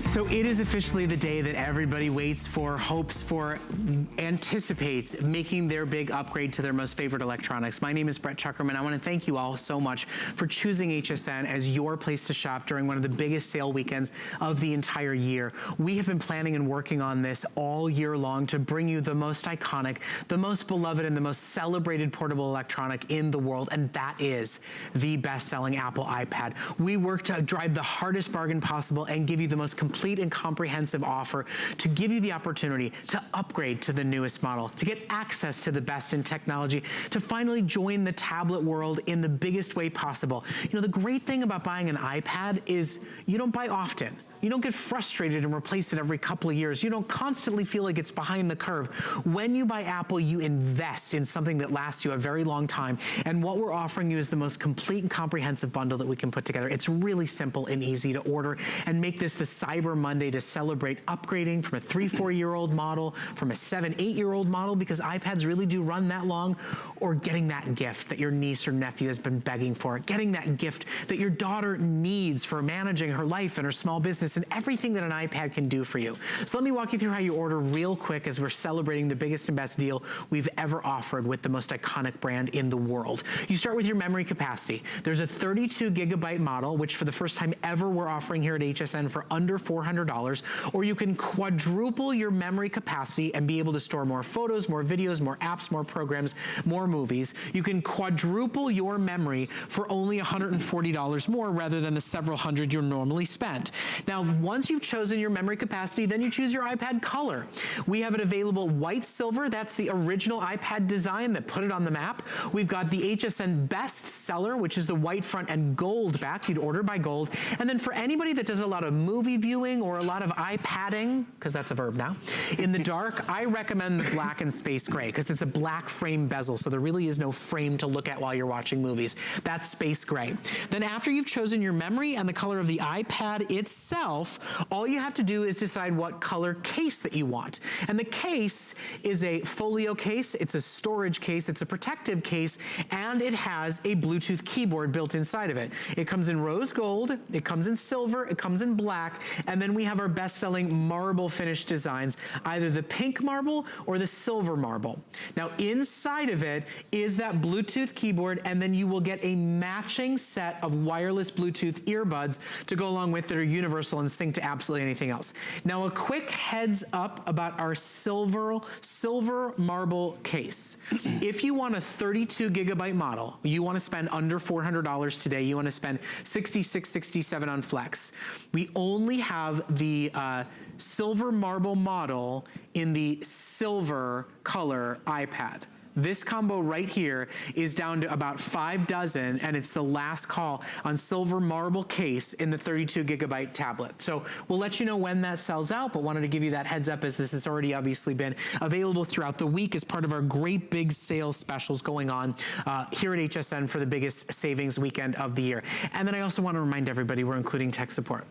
So it is officially the day that everybody waits for, hopes for, anticipates making their big upgrade to their most favorite electronics. My name is Brett Chuckerman. I want to thank you all so much for choosing HSN as your place to shop during one of the biggest sale weekends of the entire year. We have been planning and working on this all year long to bring you the most iconic, the most beloved, and the most celebrated portable electronic in the world, and that is the best-selling Apple iPad. We work to drive the hardest bargain possible and give you the most complete and comprehensive offer to give you the opportunity to upgrade to the newest model, to get access to the best in technology, to finally join the tablet world in the biggest way possible. You know, the great thing about buying an iPad is you don't buy often. You don't get frustrated and replace it every couple of years. You don't constantly feel like it's behind the curve. When you buy Apple, you invest in something that lasts you a very long time. And what we're offering you is the most complete and comprehensive bundle that we can put together. It's really simple and easy to order, and make this the Cyber Monday to celebrate upgrading from a 3-4-year-old model, from a 7-8-year-old model, because iPads really do run that long, or getting that gift that your niece or nephew has been begging for, getting that gift that your daughter needs for managing her life and her small business, and everything that an iPad can do for you. So let me walk you through how you order real quick as we're celebrating the biggest and best deal we've ever offered with the most iconic brand in the world. You start with your memory capacity. There's a 32 gigabyte model, which for the first time ever we're offering here at HSN for under $400, or you can quadruple your memory capacity and be able to store more photos, more videos, more apps, more programs, more movies. You can quadruple your memory for only $140 more rather than the several hundred you're normally spend. Now, once you've chosen your memory capacity, then you choose your iPad color. We have it available white silver. That's the original iPad design that put it on the map. We've got the HSN best seller, which is the white front and gold back. You'd order by gold. And then for anybody that does a lot of movie viewing or a lot of iPadding, because that's a verb now, in the dark, I recommend the black and space gray, because it's a black frame bezel, so there really is no frame to look at while you're watching movies. That's space gray. Then after you've chosen your memory and the color of the iPad itself, all you have to do is decide what color case that you want. And the case is a folio case, it's a storage case, it's a protective case, and it has a Bluetooth keyboard built inside of it. It comes in rose gold, it comes in silver, it comes in black, and then we have our best-selling marble finish designs, either the pink marble or the silver marble. Now inside of it is that Bluetooth keyboard, and then you will get a matching set of wireless Bluetooth earbuds to go along with that are universal and sync to absolutely anything else. Now a quick heads up about our silver marble case. If you want a 32 gigabyte model, you want to spend under $400 today, you want to spend $66, $67 on Flex. We only have the silver marble model in the silver color iPad. This combo right here is down to about 5 dozen, and it's the last call on silver marble case in the 32 gigabyte tablet. So we'll let you know when that sells out, but wanted to give you that heads up as this has already obviously been available throughout the week as part of our great big sales specials going on here at HSN for the biggest savings weekend of the year. And then I also want to remind everybody we're including tech support.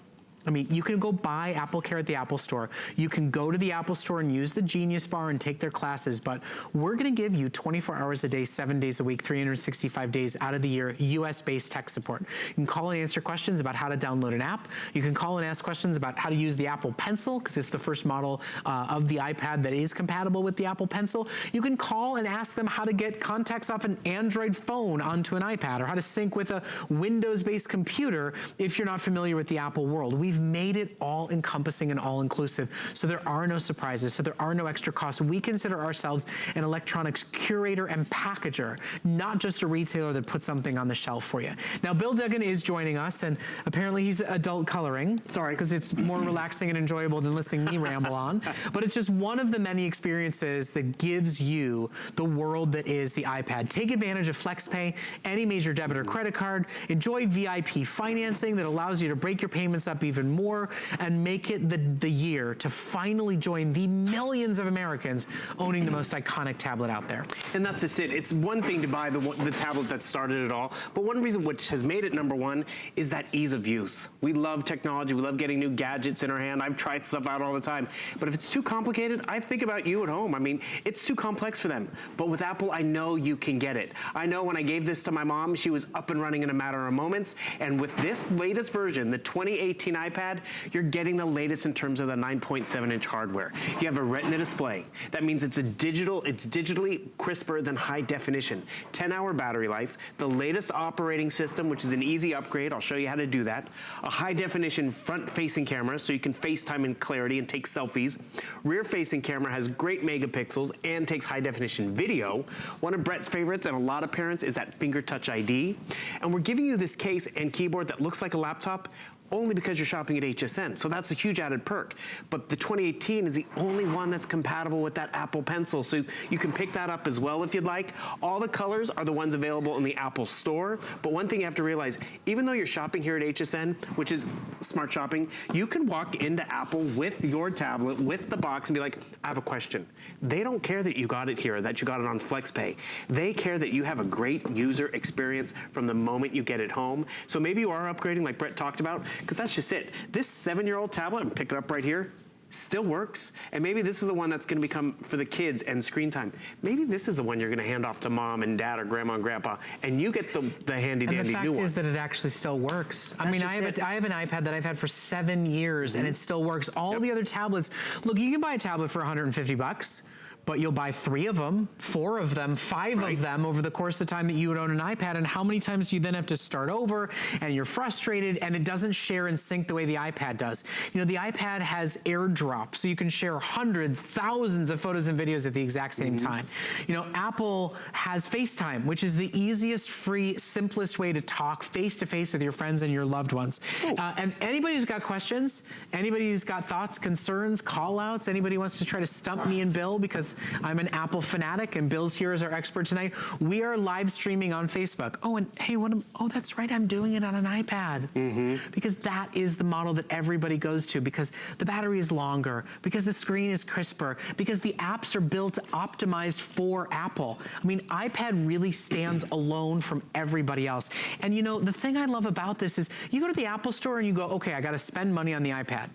I mean, you can go buy AppleCare at the Apple Store. You can go to the Apple Store and use the Genius Bar and take their classes, but we're gonna give you 24 hours a day, 7 days a week, 365 days out of the year, US-based tech support. You can call and answer questions about how to download an app. You can call and ask questions about how to use the Apple Pencil, because it's the first model of the iPad that is compatible with the Apple Pencil. You can call and ask them how to get contacts off an Android phone onto an iPad, or how to sync with a Windows-based computer if you're not familiar with the Apple world. We've made it all encompassing and all inclusive, so there are no surprises, so there are no extra costs. We consider ourselves an electronics curator and packager, not just a retailer that puts something on the shelf for you. Now, Bill Duggan is joining us, and apparently he's adult coloring. Sorry, because it's more relaxing and enjoyable than listening to me ramble on. But it's just one of the many experiences that gives you the world that is the iPad. Take advantage of FlexPay, any major debit or credit card. Enjoy VIP financing that allows you to break your payments up even even more and make it the year to finally join the millions of Americans owning the most iconic tablet out there. And that's just it. It's one thing to buy the tablet that started it all, but one reason which has made it #1 is that ease of use. We love technology. We love getting new gadgets in our hand. I've tried stuff out all the time. But if it's too complicated, I think about you at home. I mean, it's too complex for them. But with Apple, I know you can get it. I know when I gave this to my mom, she was up and running in a matter of moments. And with this latest version, the 2018 iPad, you're getting the latest in terms of the 9.7-inch hardware. You have a Retina display. That means it's digitally crisper than high definition. 10-hour battery life, the latest operating system, which is an easy upgrade. I'll show you how to do that. A high definition front-facing camera, so you can FaceTime in clarity and take selfies. Rear-facing camera has great megapixels and takes high definition video. One of Brett's favorites and a lot of parents is that finger touch ID. And we're giving you this case and keyboard that looks like a laptop only because you're shopping at HSN. So that's a huge added perk. But the 2018 is the only one that's compatible with that Apple Pencil. So you can pick that up as well if you'd like. All the colors are the ones available in the Apple Store. But one thing you have to realize, even though you're shopping here at HSN, which is smart shopping, you can walk into Apple with your tablet, with the box, and be like, I have a question. They don't care that you got it here, that you got it on FlexPay. They care that you have a great user experience from the moment you get it home. So maybe you are upgrading like Brett talked about, because that's just it. This 7-year-old tablet, and pick it up right here, still works. And maybe this is the one that's gonna become for the kids and screen time. Maybe this is the one you're gonna hand off to mom and dad or grandma and grandpa, and you get the handy dandy new one. And the fact is that it actually still works. I mean, I have an iPad that I've had for 7 years and it still works. All the other tablets, look, you can buy a tablet for 150 bucks. But you'll buy 3 of them, 4 of them, 5 of them over the course of the time that you would own an iPad. And how many times do you then have to start over and you're frustrated and it doesn't share and sync the way the iPad does? You know, the iPad has AirDrop, so you can share hundreds, thousands of photos and videos at the exact same time. You know, Apple has FaceTime, which is the easiest, free, simplest way to talk face-to-face with your friends and your loved ones. And anybody who's got questions, anybody who's got thoughts, concerns, call-outs, anybody who wants to try to stump me and Bill because I'm an Apple fanatic and Bill's here as our expert tonight. We are live streaming on Facebook. Oh, and hey, oh, that's right, I'm doing it on an iPad. Because that is the model that everybody goes to, because the battery is longer, because the screen is crisper, because the apps are built, optimized for Apple. I mean, iPad really stands alone from everybody else. And you know, the thing I love about this is you go to the Apple Store and you go, okay, I gotta spend money on the iPad.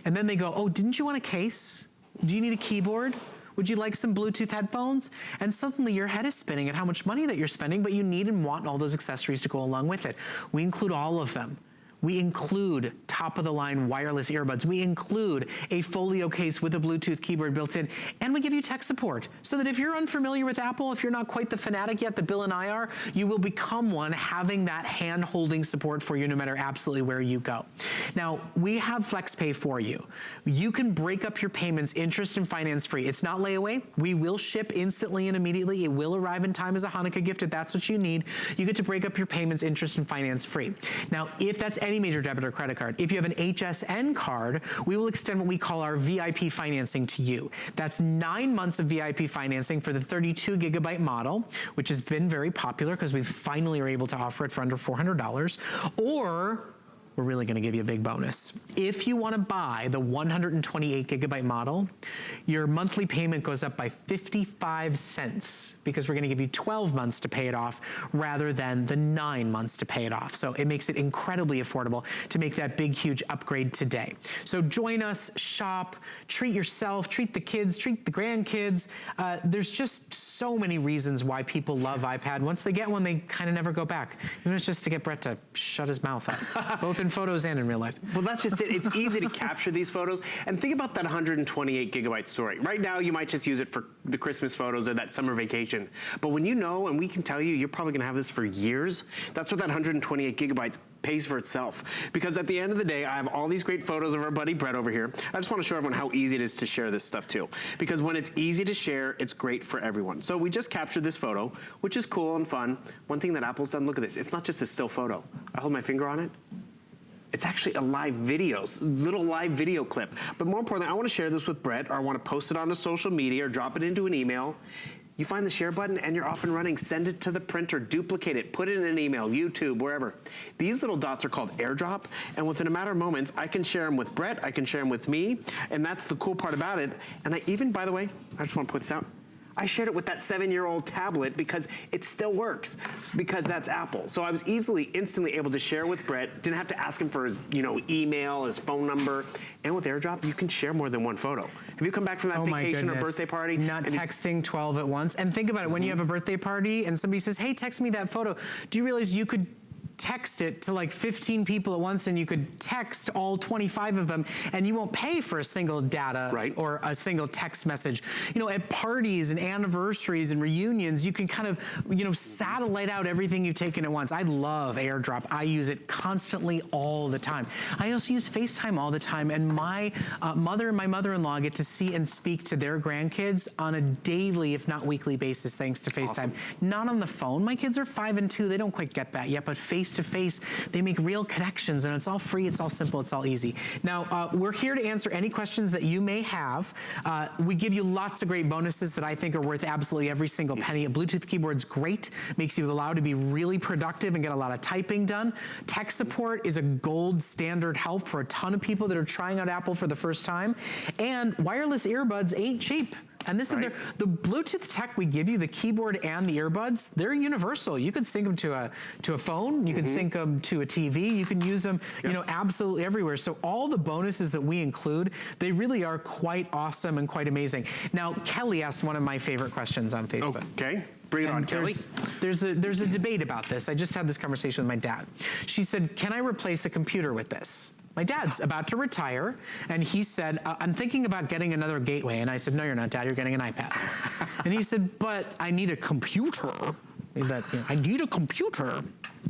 And then they go, oh, didn't you want a case? Do you need a keyboard? Would you like some Bluetooth headphones? And suddenly your head is spinning at how much money that you're spending, but you need and want all those accessories to go along with it. We include all of them. We include top-of-the-line wireless earbuds. We include a folio case with a Bluetooth keyboard built in. And we give you tech support so that if you're unfamiliar with Apple, if you're not quite the fanatic yet that Bill and I are, you will become one, having that hand-holding support for you no matter absolutely where you go. Now, we have FlexPay for you. You can break up your payments, interest and finance free. It's not layaway. We will ship instantly and immediately. It will arrive in time as a Hanukkah gift if that's what you need. You get to break up your payments, interest and finance free. Now, if that's any major debit or credit card. If you have an HSN card, we will extend what we call our VIP financing to you. That's 9 months of VIP financing for the 32 gigabyte model, which has been very popular because we finally are able to offer it for under $400. Or we're really gonna give you a big bonus. If you wanna buy the 128 gigabyte model, your monthly payment goes up by 55 cents because we're gonna give you 12 months to pay it off rather than the 9 months to pay it off. So it makes it incredibly affordable to make that big, huge upgrade today. So join us, shop, treat yourself, treat the kids, treat the grandkids. There's just so many reasons why people love iPad. Once they get one, they kind of never go back. Even if it's just to get Brett to shut his mouth up, both in photos and in real life. Well, that's just it. It's easy to capture these photos. And think about that 128 gigabyte story. Right now, you might just use it for the Christmas photos or that summer vacation. But when you know, and we can tell you, you're probably gonna have this for years, that's what that 128 gigabytes pays for itself. Because at the end of the day, I have all these great photos of our buddy Brett over here. I just want to show everyone how easy it is to share this stuff too. Because when it's easy to share, it's great for everyone. So we just captured this photo, which is cool and fun. One thing that Apple's done, look at this. It's not just a still photo. I hold my finger on it. It's actually a live video, little live video clip. But more importantly, I want to share this with Brett, or I want to post it onto social media or drop it into an email. You find the share button and you're off and running. Send it to the printer, duplicate it, put it in an email, YouTube, wherever. These little dots are called AirDrop, and within a matter of moments, I can share them with Brett, I can share them with me, and that's the cool part about it. And I even, by the way, I just want to put this out, I shared it with that 7-year-old tablet because it still works, because that's Apple. So I was instantly able to share with Brett, didn't have to ask him for his email, his phone number, and with AirDrop, you can share more than one photo. Have you come back from that vacation or birthday party? Not texting 12 at once. And think about it, when you have a birthday party and somebody says, hey, text me that photo, do you realize you could text it to like 15 people at once, and you could text all 25 of them, and you won't pay for a single data or a single text message. At parties and anniversaries and reunions, you can kind of, satellite out everything you've taken at once. I love AirDrop. I use it constantly all the time. I also use FaceTime all the time, and my mother and my mother-in-law get to see and speak to their grandkids on a daily, if not weekly basis, thanks to FaceTime. Awesome. Not on the phone. My kids are 5 and 2. They don't quite get that yet, but face-to-face, they make real connections, and it's all free, it's all simple, it's all easy. Now, we're here to answer any questions that you may have. We give you lots of great bonuses that I think are worth absolutely every single penny. A Bluetooth keyboard's great, makes you allowed to be really productive and get a lot of typing done. Tech support is a gold standard help for a ton of people that are trying out Apple for the first time. And wireless earbuds ain't cheap. And this is the Bluetooth tech we give you, the keyboard and the earbuds, they're universal. You can sync them to a phone, you can sync them to a TV, you can use them, absolutely everywhere. So all the bonuses that we include, they really are quite awesome and quite amazing. Now, Kelly asked one of my favorite questions on Facebook. Okay. Bring it on, Kelly. There's a debate about this. I just had this conversation with my dad. She said, can I replace a computer with this? My dad's about to retire, and he said, I'm thinking about getting another Gateway. And I said, no, you're not, Dad, you're getting an iPad. And he said, but I need a computer. I need a computer.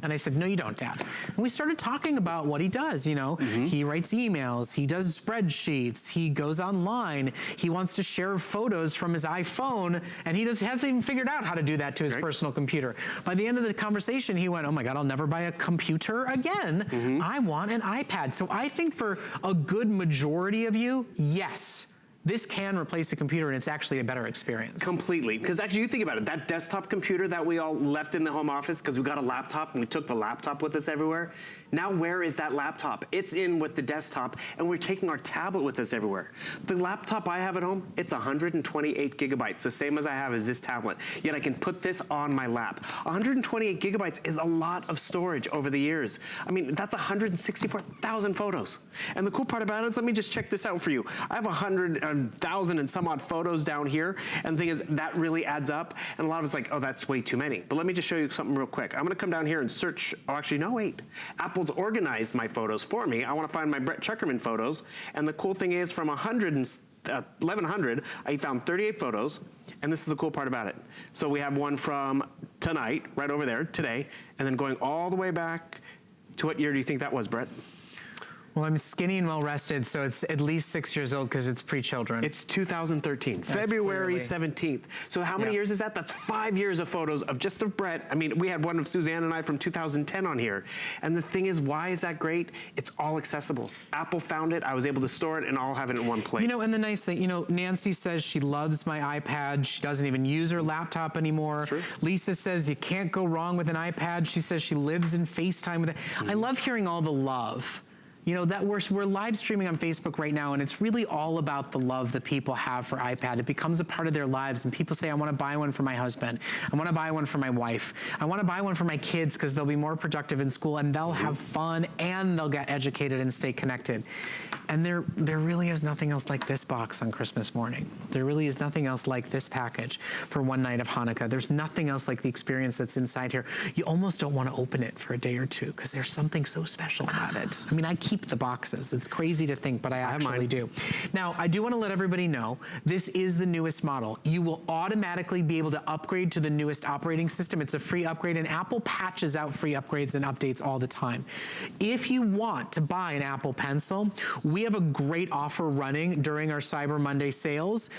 And I said, no, you don't, Dad. And we started talking about what he does. He writes emails, he does spreadsheets, he goes online, he wants to share photos from his iPhone, and he hasn't even figured out how to do that to his personal computer. By the end of the conversation, he went, oh my God, I'll never buy a computer again. I want an iPad. So I think for a good majority of you, yes, this can replace a computer, and it's actually a better experience. Completely, because actually you think about it, that desktop computer that we all left in the home office because we got a laptop and we took the laptop with us everywhere, now where is that laptop? It's in with the desktop, and we're taking our tablet with us everywhere. The laptop I have at home, it's 128 gigabytes, the same as I have as this tablet, yet I can put this on my lap. 128 gigabytes is a lot of storage over the years. I mean, that's 164,000 photos. And the cool part about it is, let me just check this out for you. I have 100,000 and some odd photos down here, and the thing is, that really adds up, and a lot of us like, oh, that's way too many. But let me just show you something real quick. I'm gonna come down here and search, oh, actually, no, wait. Apple's organized my photos for me. I wanna find my Brett Chuckerman photos, and the cool thing is, from 1,100, I found 38 photos, and this is the cool part about it. So we have one from tonight, right over there, today, and then going all the way back to what year do you think that was, Brett? Well, I'm skinny and well-rested, so it's at least 6 years old because it's pre-children. It's 2013, February 17th. So how many years is that? That's 5 years of photos of just of Brett. I mean, we had one of Suzanne and I from 2010 on here. And the thing is, why is that great? It's all accessible. Apple found it. I was able to store it and all have it in one place. And the nice thing, Nancy says she loves my iPad. She doesn't even use her laptop anymore. True. Lisa says you can't go wrong with an iPad. She says she lives in FaceTime with it. I love hearing all the love. That we're live streaming on Facebook right now, and it's really all about the love that people have for iPad. It becomes a part of their lives, and people say, I want to buy one for my husband. I want to buy one for my wife. I want to buy one for my kids because they'll be more productive in school, and they'll have fun, and they'll get educated and stay connected. And there really is nothing else like this box on Christmas morning. There really is nothing else like this package for one night of Hanukkah. There's nothing else like the experience that's inside here. You almost don't want to open it for a day or two because there's something so special about it. I mean, I keep the boxes. It's crazy to think, but I actually do. Now, I do want to let everybody know, this is the newest model. You will automatically be able to upgrade to the newest operating system. It's a free upgrade, and Apple patches out free upgrades and updates all the time. If you want to buy an Apple Pencil, we have a great offer running during our Cyber Monday sales.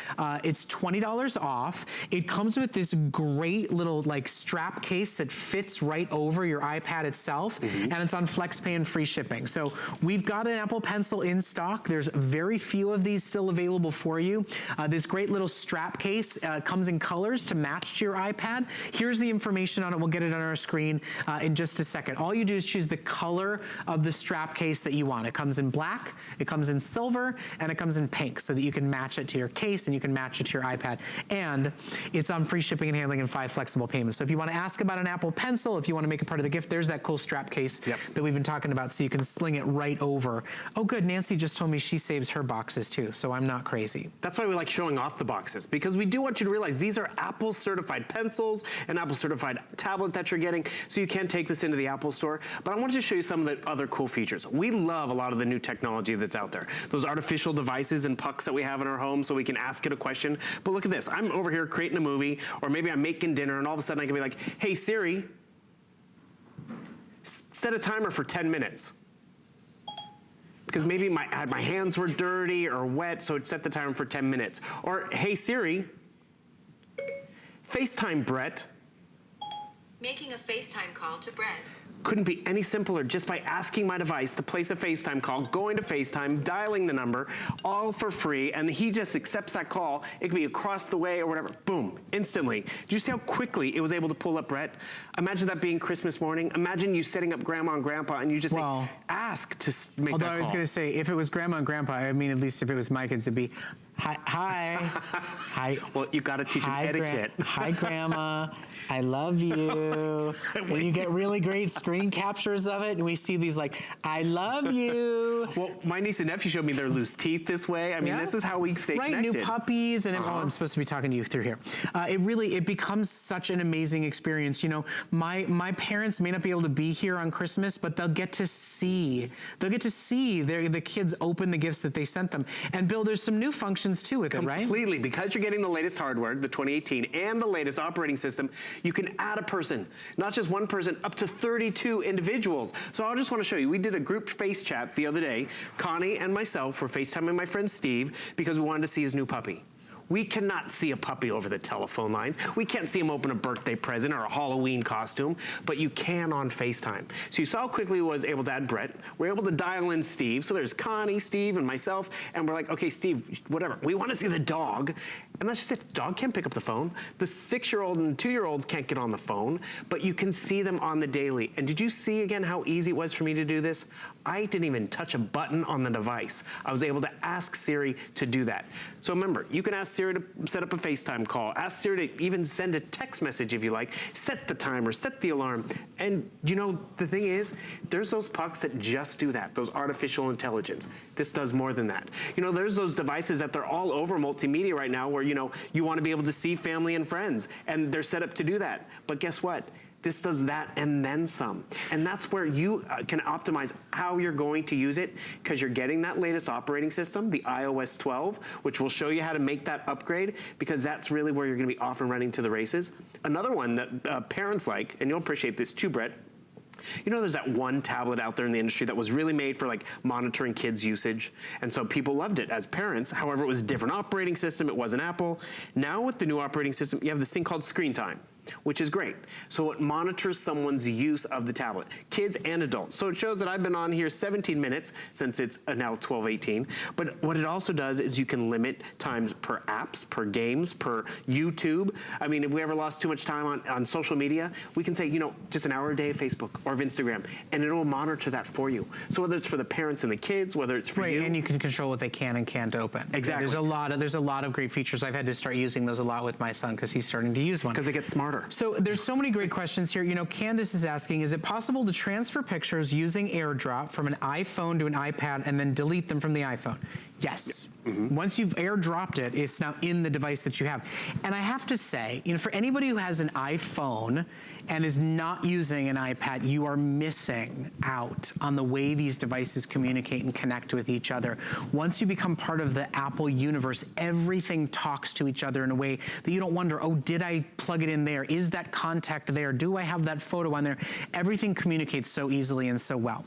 It's $20 off. It comes with this great little strap case that fits right over your iPad itself, and it's on FlexPay and free shipping. So We've got an Apple Pencil in stock. There's very few of these still available for you. This great little strap case comes in colors to match to your iPad. Here's the information on it. We'll get it on our screen in just a second. All you do is choose the color of the strap case that you want. It comes in black, it comes in silver, and it comes in pink so that you can match it to your case and you can match it to your iPad. And it's on free shipping and handling and 5 flexible payments. So if you want to ask about an Apple Pencil, if you want to make it part of the gift, there's that cool strap case that we've been talking about so you can sling it right over. Oh good, Nancy just told me she saves her boxes too, so I'm not crazy. That's why we like showing off the boxes, because we do want you to realize these are Apple certified pencils, an Apple certified tablet that you're getting, so you can take this into the Apple store. But I wanted to show you some of the other cool features. We love a lot of the new technology that's out there. Those artificial devices and pucks that we have in our home so we can ask it a question. But look at this, I'm over here creating a movie, or maybe I'm making dinner, and all of a sudden I can be like, hey Siri, set a timer for 10 minutes. Because maybe my hands were dirty or wet, so it set the timer for 10 minutes. Or, hey Siri, FaceTime Brett. Making a FaceTime call to Brett. Couldn't be any simpler, just by asking my device to place a FaceTime call, going to FaceTime, dialing the number, all for free, and he just accepts that call. It could be across the way or whatever. Boom, instantly. Did you see how quickly it was able to pull up Brett? Imagine that being Christmas morning. Imagine you setting up Grandma and Grandpa and you just say, ask to make that call. Although I was going to say, if it was Grandma and Grandpa, I mean, at least if it was my kids, it'd be, hi. Well, you got to teach them etiquette. Hi, Grandma. I love you. And you get really great screen captures of it, and we see these like, I love you. Well, my niece and nephew showed me their loose teeth this way. I mean, this is how we stay connected. New puppies, and oh, I'm supposed to be talking to you through here. It becomes such an amazing experience. You know, my parents may not be able to be here on Christmas, but they'll get to see the kids open the gifts that they sent them. And Bill, there's some new functions too with it, right? Completely, because you're getting the latest hardware, the 2018, and the latest operating system, you can add a person, not just one person, up to 32 individuals. So I just want to show you, we did a group face chat the other day. Connie and myself were FaceTiming my friend Steve because we wanted to see his new puppy. We cannot see a puppy over the telephone lines. We can't see him open a birthday present or a Halloween costume, but you can on FaceTime. So you saw how quickly we was able to add Brett. We're able to dial in Steve. So there's Connie, Steve, and myself, and we're like, okay, Steve, whatever. We want to see the dog. And that's just it. The dog can't pick up the phone. The 6-year-old and 2-year-olds can't get on the phone, but you can see them on the daily. And did you see again how easy it was for me to do this? I didn't even touch a button on the device. I was able to ask Siri to do that. So remember, you can ask Siri to set up a FaceTime call, ask Siri to even send a text message if you like, set the timer, set the alarm. And you know, the thing is, there's those pucks that just do that, those artificial intelligence. This does more than that. You know, there's those devices that they're all over multimedia right now where, you know, you want to be able to see family and friends, and they're set up to do that. But guess what? This does that and then some. And that's where you can optimize how you're going to use it, because you're getting that latest operating system, the iOS 12, which will show you how to make that upgrade, because that's really where you're going to be off and running to the races. Another one that parents like, and you'll appreciate this too, Brett, you know, there's that one tablet out there in the industry that was really made for like monitoring kids' usage. And so people loved it as parents. However, it was a different operating system. It wasn't Apple. Now with the new operating system, you have this thing called Screen Time, which is great. So it monitors someone's use of the tablet, kids and adults. So it shows that I've been on here 17 minutes since it's now 12:18. But what it also does is you can limit times per apps, per games, per YouTube. I mean, if we ever lost too much time on social media, we can say, you know, just an hour a day of Facebook or of Instagram, and it will monitor that for you. So whether it's for the parents and the kids, whether it's for you. And you can control what they can and can't open. Exactly. There's a lot of great features. I've had to start using those a lot with my son because he's starting to use one. Because they get smarter. So there's so many great questions here. You know, Candace is asking, is it possible to transfer pictures using AirDrop from an iPhone to an iPad and then delete them from the iPhone? Yes. Once you've airdropped it, it's now in the device that you have. And I have to say, you know, for anybody who has an iPhone and is not using an iPad, you are missing out on the way these devices communicate and connect with each other. Once you become part of the Apple universe, everything talks to each other in a way that you don't wonder, oh, did I plug it in there? Is that contact there? Do I have that photo on there? Everything communicates so easily and so well.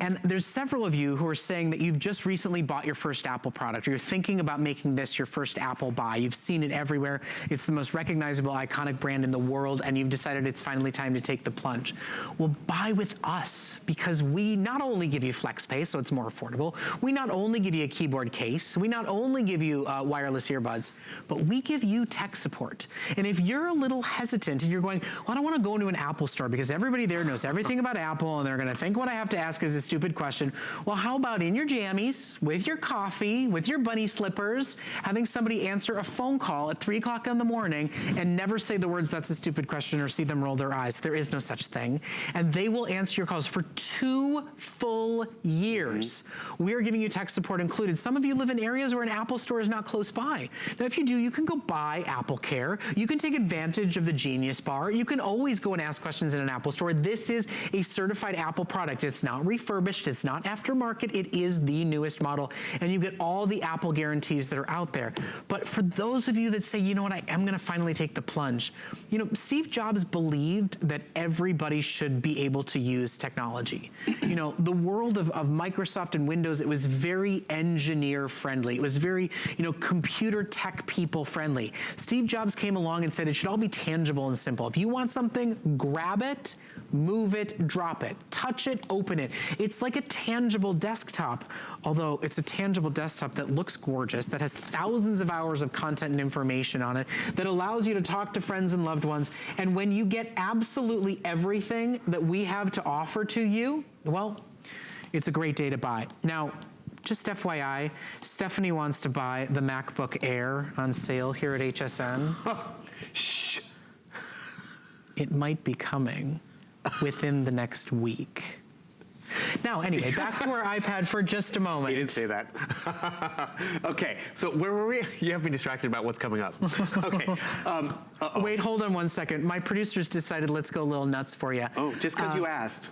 And there's several of you who are saying that you've just recently bought your first Apple product, or you're thinking about making this your first Apple buy. You've seen it everywhere. It's the most recognizable, iconic brand in the world, and you've decided it's finally time to take the plunge. Well, buy with us, because we not only give you FlexPay, so it's more affordable. We not only give you a keyboard case. We not only give you wireless earbuds, but we give you tech support. And if you're a little hesitant and you're going, well, I don't want to go into an Apple store because everybody there knows everything about Apple and they're going to think what I have to ask is a stupid question. Well, how about in your jammies, with your coffee, with your bunny slippers, having somebody answer a phone call at 3 o'clock in the morning and never say the words, that's a stupid question, or see them roll their eyes. There is no such thing. And they will answer your calls for 2 full years. We are giving you tech support included. Some of you live in areas where an Apple store is not close by. Now, if you do, you can go buy Apple Care. You can take advantage of the Genius Bar. You can always go and ask questions in an Apple store. This is a certified Apple product. It's not refurbished. It's not aftermarket. It is the newest model. And you get all the Apple guarantees that are out there. But for those of you that say, you know what, I am going to finally take the plunge. You know, Steve Jobs believed that everybody should be able to use technology. You know, the world of Microsoft and Windows, it was very engineer friendly. It was very, you know, computer tech people friendly. Steve Jobs came along and said it should all be tangible and simple. If you want something, grab it, move it, drop it, touch it, open it. It's like a tangible desktop, although it's a tangible desktop that looks gorgeous, that has thousands of hours of content and information on it, that allows you to talk to friends and loved ones. And when you get absolutely everything that we have to offer to you, well, it's a great day to buy. Now, just FYI, Stephanie wants to buy the MacBook Air on sale here at HSN. Shh. It might be coming within the next week. Now, anyway, back to our iPad for just a moment. He didn't say that. Okay, so where were we? You have me distracted about what's coming up. Okay. Wait, hold on one second. My producers decided let's go a little nuts for you. Oh, just because you asked.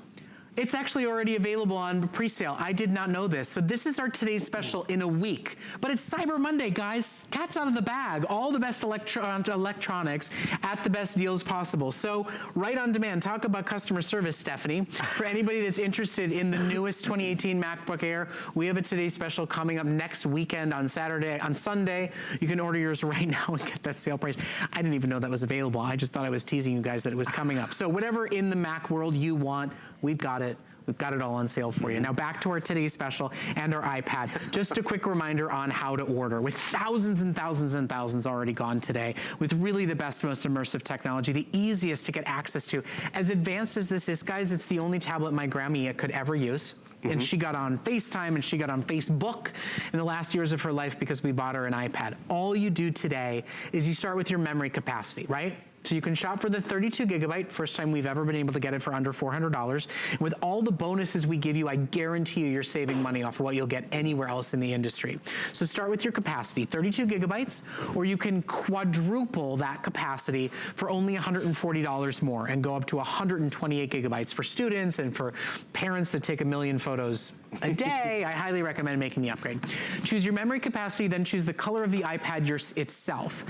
It's actually already available on pre-sale. I did not know this. So this is our today's special in a week. But it's Cyber Monday, guys. Cat's out of the bag. All the best electronics at the best deals possible. So right on demand. Talk about customer service, Stephanie. For anybody that's interested in the newest 2018 MacBook Air, we have a today's special coming up next weekend on Sunday. You can order yours right now and get that sale price. I didn't even know that was available. I just thought I was teasing you guys that it was coming up. So whatever in the Mac world you want, we've got it. We've got it all on sale for you. Now back to our today's special and our iPad. Just a quick reminder on how to order. With thousands and thousands and thousands already gone today, with really the best, most immersive technology, the easiest to get access to. As advanced as this is, guys, it's the only tablet my Grammy could ever use. And she got on FaceTime and she got on Facebook in the last years of her life because we bought her an iPad. All you do today is you start with your memory capacity, right? So you can shop for the 32 gigabyte, first time we've ever been able to get it for under $400. And with all the bonuses we give you, I guarantee you you're saving money off of what you'll get anywhere else in the industry. So start with your capacity, 32 gigabytes, or you can quadruple that capacity for only $140 more and go up to 128 gigabytes for students and for parents that take 1 million photos a day. I highly recommend making the upgrade. Choose your memory capacity, then choose the color of the iPad itself.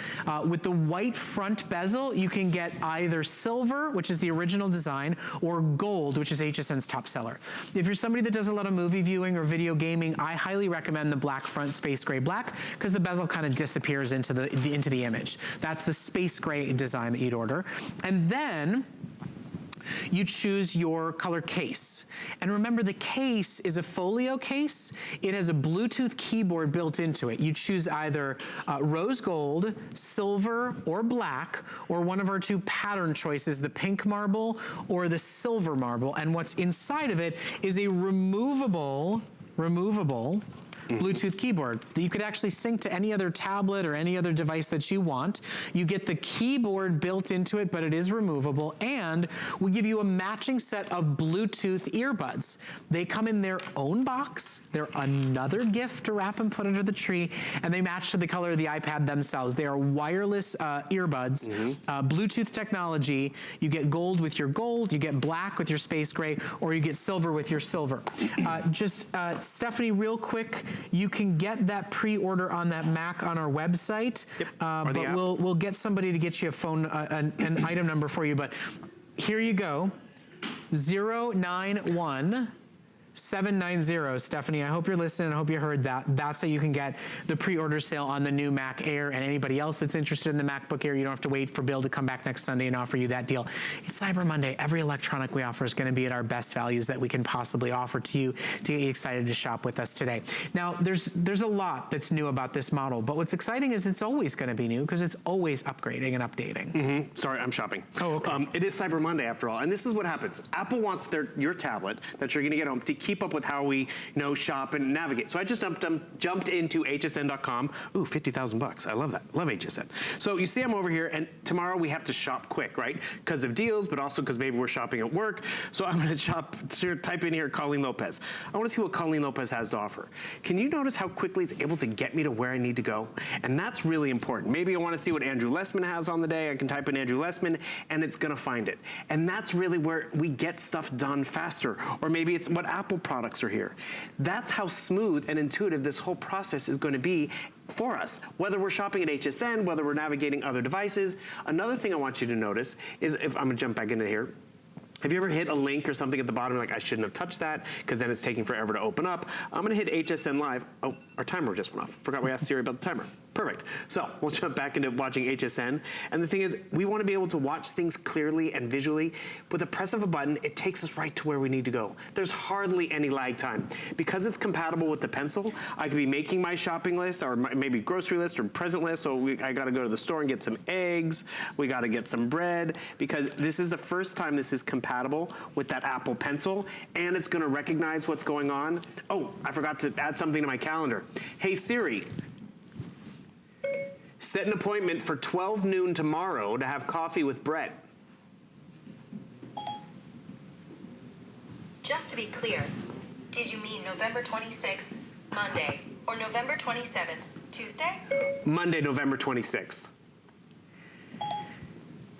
With the white front bezel, you can get either silver, which is the original design, or gold, which is HSN's top seller. If you're somebody that does a lot of movie viewing or video gaming, I highly recommend the black front, space gray black, because the bezel kind of disappears into the image. That's the space gray design that you'd order. And then you choose your color case. And remember, the case is a folio case. It has a Bluetooth keyboard built into it. You choose either rose gold, silver, or black, or one of our 2 pattern choices, the pink marble or the silver marble. And what's inside of it is a removable Bluetooth keyboard that you could actually sync to any other tablet or any other device that you want. You get the keyboard built into it, but it is removable, and we give you a matching set of Bluetooth earbuds. They come in their own box. They're another gift to wrap and put under the tree, and they match to the color of the iPad themselves. They are wireless earbuds, Bluetooth technology. You get gold with your gold, you get black with your space gray, or you get silver with your silver. Stephanie, real quick, you can get that pre-order on that Mac on our website, but we'll get somebody to get you a phone, an item number for you. But here you go, 091 790. Stephanie, I hope you're listening. I hope you heard that. That's how you can get the pre-order sale on the new Mac Air, and anybody else that's interested in the MacBook Air, you don't have to wait for Bill to come back next Sunday and offer you that deal. It's Cyber Monday. Every electronic we offer is going to be at our best values that we can possibly offer to you to get you excited to shop with us today. Now, there's a lot that's new about this model, but what's exciting is it's always going to be new because it's always upgrading and updating. Sorry, I'm shopping. Oh, okay. It is Cyber Monday after all, and this is what happens. Apple wants your tablet that you're going to get home to keep up with how we shop and navigate. So I just jumped into hsn.com. Ooh, 50,000 bucks. I love that. Love HSN. So you see I'm over here, and tomorrow we have to shop quick, right? Because of deals, but also because maybe we're shopping at work. So I'm going to type in here Colleen Lopez. I want to see what Colleen Lopez has to offer. Can you notice how quickly it's able to get me to where I need to go? And that's really important. Maybe I want to see what Andrew Lessman has on the day. I can type in Andrew Lessman, and it's going to find it. And that's really where we get stuff done faster. Or maybe it's what Apple products are here. That's how smooth and intuitive this whole process is going to be for us, whether we're shopping at HSN, whether we're navigating other devices. Another thing I want you to notice is, if I'm gonna jump back into here, have you ever hit a link or something at the bottom, like I shouldn't have touched that because then it's taking forever to open up? I'm gonna hit HSN Live. Oh, our timer just went off. Forgot we asked Siri about the timer. Perfect. So we'll jump back into watching HSN. And the thing is, we want to be able to watch things clearly and visually. With the press of a button, it takes us right to where we need to go. There's hardly any lag time. Because it's compatible with the pencil, I could be making my shopping list or maybe grocery list or present list. So I got to go to the store and get some eggs. We got to get some bread, because this is the first time this is compatible with that Apple Pencil, and it's going to recognize what's going on. Oh, I forgot to add something to my calendar. Hey Siri, set an appointment for 12 noon tomorrow to have coffee with Brett. Just to be clear, did you mean November 26th, Monday, or November 27th, Tuesday? Monday, November 26th.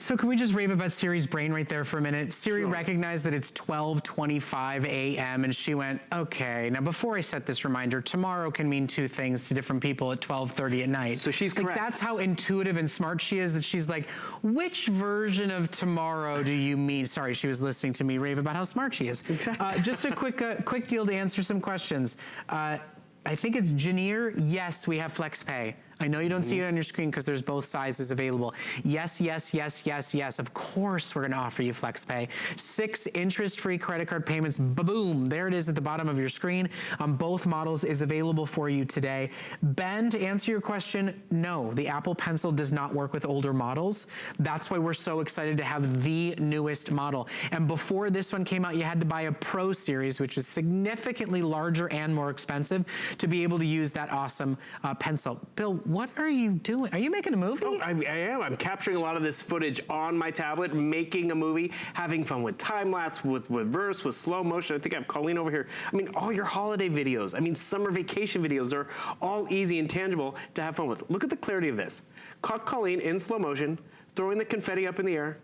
So can we just rave about Siri's brain right there for a minute? Siri recognized that it's 12:25 a.m. and she went, okay, now before I set this reminder, tomorrow can mean two things to different people at 12:30 at night. So she's correct. That's how intuitive and smart she is, that she's like, which version of tomorrow do you mean? Sorry, she was listening to me rave about how smart she is. Exactly. Just a quick deal to answer some questions. I think it's Janir. Yes, we have FlexPay. I know you don't see it on your screen because there's both sizes available. Yes, yes, yes, yes, yes. Of course we're gonna offer you FlexPay. 6 interest-free credit card payments, boom, there it is at the bottom of your screen. On both models is available for you today. Ben, to answer your question, no, the Apple Pencil does not work with older models. That's why we're so excited to have the newest model. And before this one came out, you had to buy a Pro Series, which is significantly larger and more expensive, to be able to use that awesome pencil. Bill, what are you doing? Are you making a movie? Oh, I am. I'm capturing a lot of this footage on my tablet, making a movie, having fun with time-lapse, with reverse, with slow motion. I think I have Colleen over here. I mean, all your holiday videos, I mean, summer vacation videos are all easy and tangible to have fun with. Look at the clarity of this. Caught Colleen in slow motion, throwing the confetti up in the air.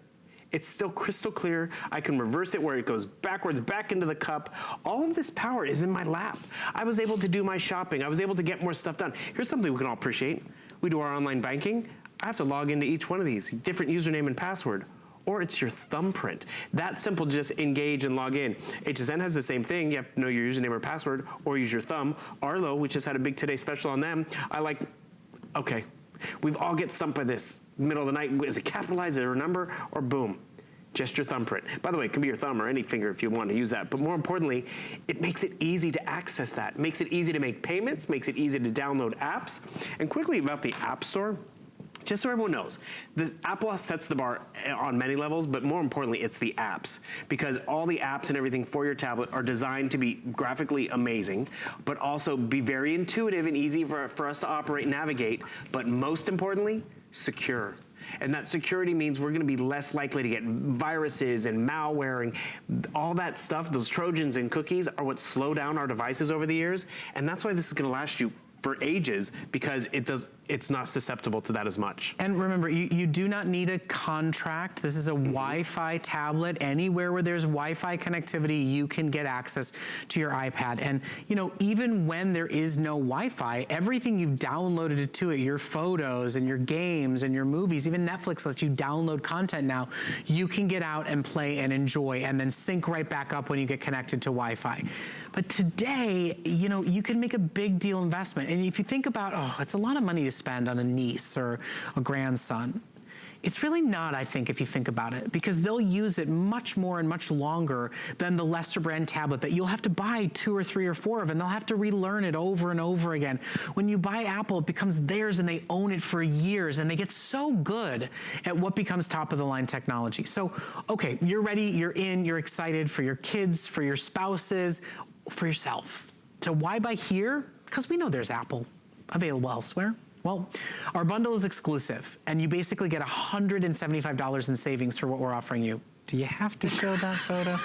It's still crystal clear. I can reverse it where it goes backwards, back into the cup. All of this power is in my lap. I was able to do my shopping. I was able to get more stuff done. Here's something we can all appreciate. We do our online banking. I have to log into each one of these, different username and password, or it's your thumbprint. That simple to just engage and log in. HSN has the same thing. You have to know your username or password, or use your thumb. Arlo, we just had a big Today special on them. Okay, we've all get stumped by this. Middle of the night, is it capitalized, is it a number, or boom, just your thumbprint. By the way, it can be your thumb or any finger if you want to use that, but more importantly, it makes it easy to access that. It makes it easy to make payments, makes it easy to download apps. And quickly about the App Store, just so everyone knows, Apple sets the bar on many levels, but more importantly, it's the apps. Because all the apps and everything for your tablet are designed to be graphically amazing, but also be very intuitive and easy for us to operate and navigate, but most importantly, secure. And that security means we're gonna be less likely to get viruses and malware and all that stuff. Those Trojans and cookies are what slow down our devices over the years. And that's why this is gonna last you for ages, because it's not susceptible to that as much. And remember, you do not need a contract. This is a Wi-Fi tablet. Anywhere where there's Wi-Fi connectivity, you can get access to your iPad. And you know, even when there is no Wi-Fi, everything you've downloaded to it, your photos and your games and your movies, even Netflix lets you download content now, you can get out and play and enjoy and then sync right back up when you get connected to Wi-Fi. But today, you know, you can make a big deal investment. And if you think about, oh, it's a lot of money to spend on a niece or a grandson. It's really not, I think, if you think about it, because they'll use it much more and much longer than the lesser brand tablet that you'll have to buy 2 or 3 or 4 of, and they'll have to relearn it over and over again. When you buy Apple, it becomes theirs and they own it for years, and they get so good at what becomes top of the line technology. So, okay, you're ready, you're in, you're excited for your kids, for your spouses, for yourself. So why buy here? Because we know there's Apple available elsewhere. Well, our bundle is exclusive, and you basically get $175 in savings for what we're offering you. Do you have to show that photo?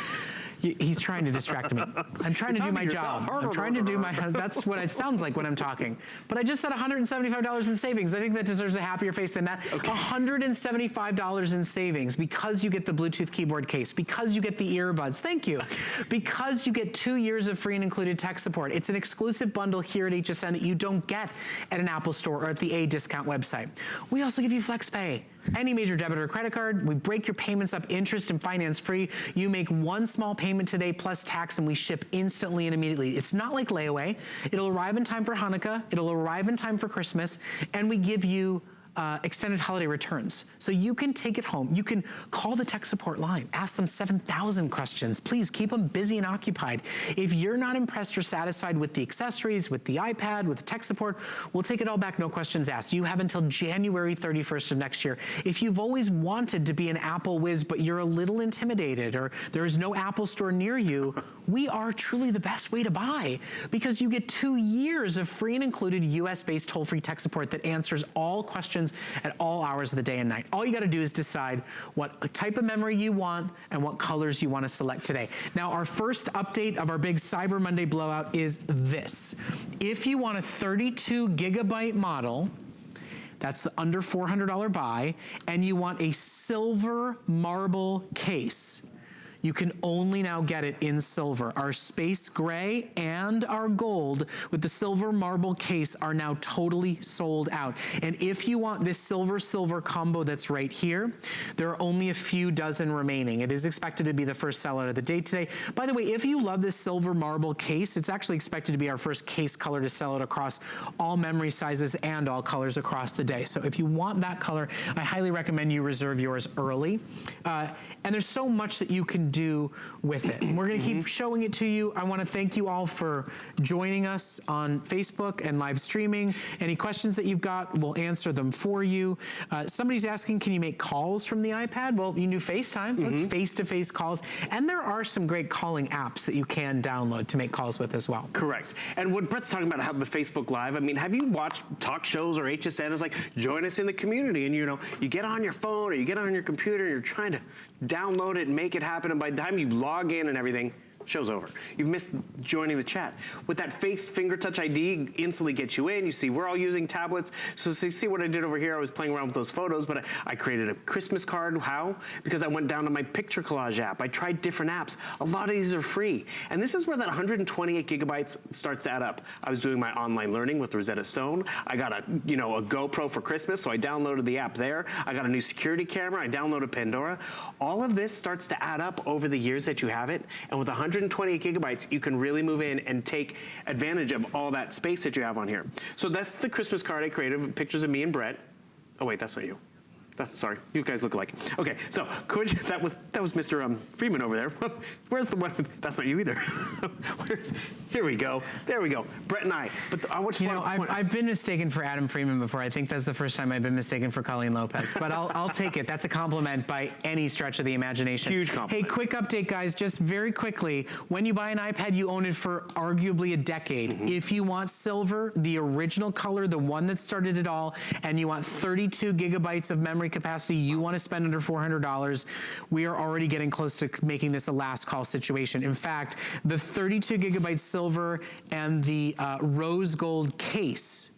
He's trying to distract me. I'm trying to do my job. I'm trying to do my, that's what it sounds like when I'm talking. But I just said $175 in savings. I think that deserves a happier face than that. Okay. $175 in savings because you get the Bluetooth keyboard case, because you get the earbuds, thank you, because you get 2 years of free and included tech support. It's an exclusive bundle here at HSN that you don't get at an Apple store or at the A Discount website. We also give you FlexPay. Any major debit or credit card, we break your payments up interest and finance free. You make one small payment today plus tax and we ship instantly and immediately. It's not like layaway. It'll arrive in time for Hanukkah. It'll arrive in time for Christmas. And we give you extended holiday returns. So you can take it home. You can call the tech support line, ask them 7,000 questions. Please keep them busy and occupied. If you're not impressed or satisfied with the accessories, with the iPad, with the tech support, we'll take it all back, no questions asked. You have until January 31st of next year. If you've always wanted to be an Apple whiz, but you're a little intimidated or there is no Apple store near you, we are truly the best way to buy because you get 2 years of free and included US-based toll-free tech support that answers all questions at all hours of the day and night. All you gotta do is decide what type of memory you want and what colors you wanna select today. Now, our first update of our big Cyber Monday blowout is this. If you want a 32 gigabyte model, that's the under $400 buy, and you want a silver marble case, you can only now get it in silver. Our space gray and our gold with the silver marble case are now totally sold out. And if you want this silver-silver combo that's right here, there are only a few dozen remaining. It is expected to be the first sellout of the day today. By the way, if you love this silver marble case, it's actually expected to be our first case color to sell out across all memory sizes and all colors across the day. So if you want that color, I highly recommend you reserve yours early. And there's so much that you can do with it. And we're gonna keep showing it to you. I wanna thank you all for joining us on Facebook and live streaming. Any questions that you've got, we'll answer them for you. Somebody's asking, can you make calls from the iPad? Well, you can do FaceTime. That's face-to-face calls. And there are some great calling apps that you can download to make calls with as well. Correct. And what Brett's talking about, how the Facebook Live, I mean, have you watched talk shows or HSN is like, join us in the community, and you know, you get on your phone or you get on your computer and you're trying to download it and make it happen, and by the time you log in and everything, show's over. You've missed joining the chat. With that face finger touch ID, instantly gets you in. You see, we're all using tablets. So you see what I did over here? I was playing around with those photos, but I created a Christmas card. How? Because I went down to my picture collage app. I tried different apps. A lot of these are free. And this is where that 128 gigabytes starts to add up. I was doing my online learning with Rosetta Stone. I got a GoPro for Christmas, so I downloaded the app there. I got a new security camera. I downloaded Pandora. All of this starts to add up over the years that you have it. And with 128 gigabytes, you can really move in and take advantage of all that space that you have on here. So that's the Christmas card I created with pictures of me and Brett. Oh wait, that's not you. Sorry, you guys look alike. Okay, so that was Mr. Freeman over there. Where's the one? That's not you either. Here we go. There we go. Brett and I. But I want you to know, I've been mistaken for Adam Freeman before. I think that's the first time I've been mistaken for Colleen Lopez. But I'll take it. That's a compliment by any stretch of the imagination. Huge compliment. Hey, quick update, guys. Just very quickly, when you buy an iPad, you own it for arguably a decade. If you want silver, the original color, the one that started it all, and you want 32 gigabytes of memory capacity, you want to spend under $400, we are already getting close to making this a last call situation. In fact, the 32 gigabyte silver and the rose gold case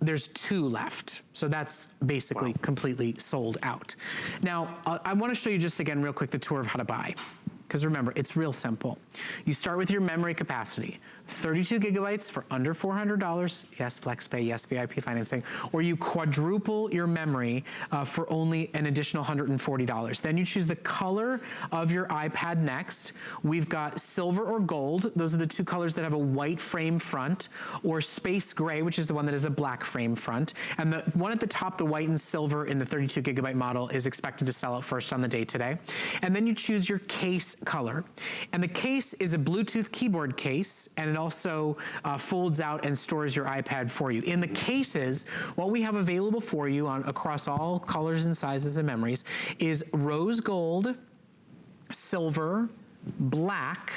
there's 2 left. So that's basically completely sold out. Now, I wanna show you just again real quick the tour of how to buy. Because remember, it's real simple. You start with your memory capacity, 32 gigabytes for under $400, yes, FlexPay, yes, VIP financing, or you quadruple your memory for only an additional $140. Then you choose the color of your iPad next. We've got silver or gold, those are the 2 colors that have a white frame front, or space gray, which is the one that has a black frame front. And the one at the top, the white and silver in the 32 gigabyte model is expected to sell out first on the day today. And then you choose your case color. And the case is a Bluetooth keyboard case, and it also folds out and stores your iPad for you. In the cases, what we have available for you across all colors and sizes and memories is rose gold, silver, black,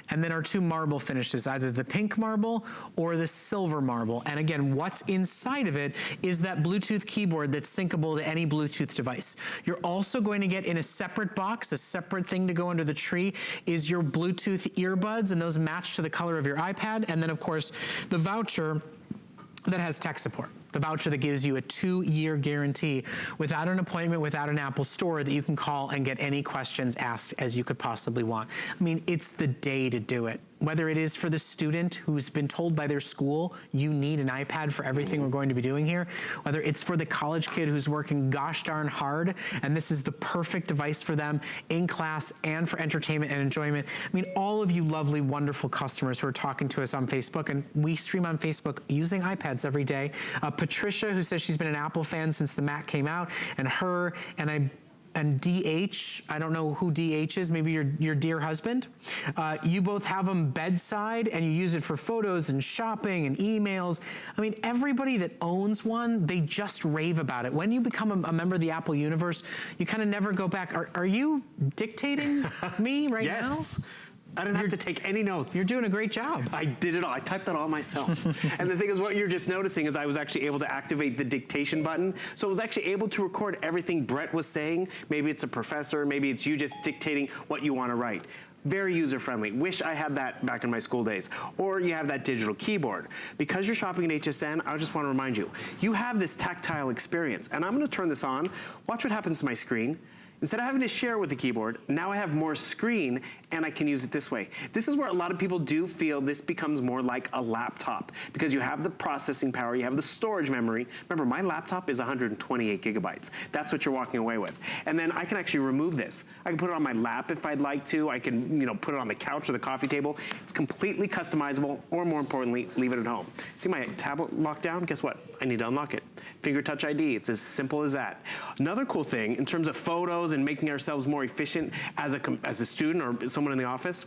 and then our 2 marble finishes, either the pink marble or the silver marble. And again, what's inside of it is that Bluetooth keyboard that's syncable to any Bluetooth device. You're also going to get in a separate box, a separate thing to go under the tree, is your Bluetooth earbuds, and those match to the color of your iPad. And then of course, the voucher that has tech support. The voucher that gives you a 2-year guarantee without an appointment, without an Apple store, that you can call and get any questions asked as you could possibly want. I mean, it's the day to do it. Whether it is for the student who's been told by their school, you need an iPad for everything we're going to be doing here, whether it's for the college kid who's working gosh darn hard, and this is the perfect device for them in class and for entertainment and enjoyment. I mean, all of you lovely, wonderful customers who are talking to us on Facebook, and we stream on Facebook using iPads every day. Patricia, who says she's been an Apple fan since the Mac came out, and her and DH, I don't know who DH is, maybe your dear husband. You both have them bedside and you use it for photos and shopping and emails. I mean, everybody that owns one, they just rave about it. When you become a member of the Apple universe, you kind of never go back. Are you dictating me right now? Yes. I didn't have to take any notes. You're doing a great job. I did it all. I typed that all myself. And the thing is, what you're just noticing is I was actually able to activate the dictation button. So I was actually able to record everything Brett was saying. Maybe it's a professor, maybe it's you just dictating what you want to write. Very user-friendly. Wish I had that back in my school days. Or you have that digital keyboard. Because you're shopping at HSN, I just want to remind you, you have this tactile experience. And I'm going to turn this on. Watch what happens to my screen. Instead of having to share with the keyboard, now I have more screen and I can use it this way. This is where a lot of people do feel this becomes more like a laptop because you have the processing power, you have the storage memory. Remember, my laptop is 128 gigabytes. That's what you're walking away with. And then I can actually remove this. I can put it on my lap if I'd like to. I can, put it on the couch or the coffee table. It's completely customizable, or more importantly, leave it at home. See my tablet locked down? Guess what? I need to unlock it. Finger touch ID, it's as simple as that. Another cool thing in terms of photos and making ourselves more efficient as a student or someone in the office,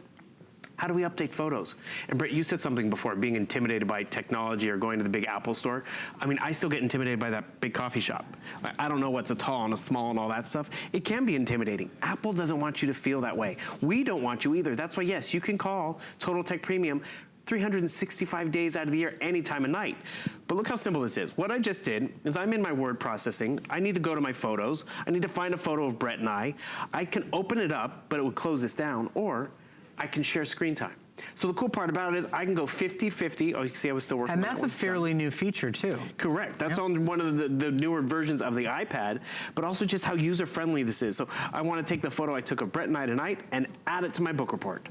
how do we update photos? And Britt, you said something before, being intimidated by technology or going to the big Apple store. I mean, I still get intimidated by that big coffee shop. I don't know what's a tall and a small and all that stuff. It can be intimidating. Apple doesn't want you to feel that way. We don't want you either. That's why, yes, you can call Total Tech Premium 365 days out of the year, any time of night. But look how simple this is. What I just did is I'm in my word processing. I need to go to my photos. I need to find a photo of Brett and I. I can open it up, but it would close this down, or I can share screen time. So the cool part about it is I can go 50-50. Oh, you can see I was still working on that. And that's a fairly new feature too. Correct. That's on one of the newer versions of the iPad, but also just how user-friendly this is. So I want to take the photo I took of Brett and I tonight and add it to my book report.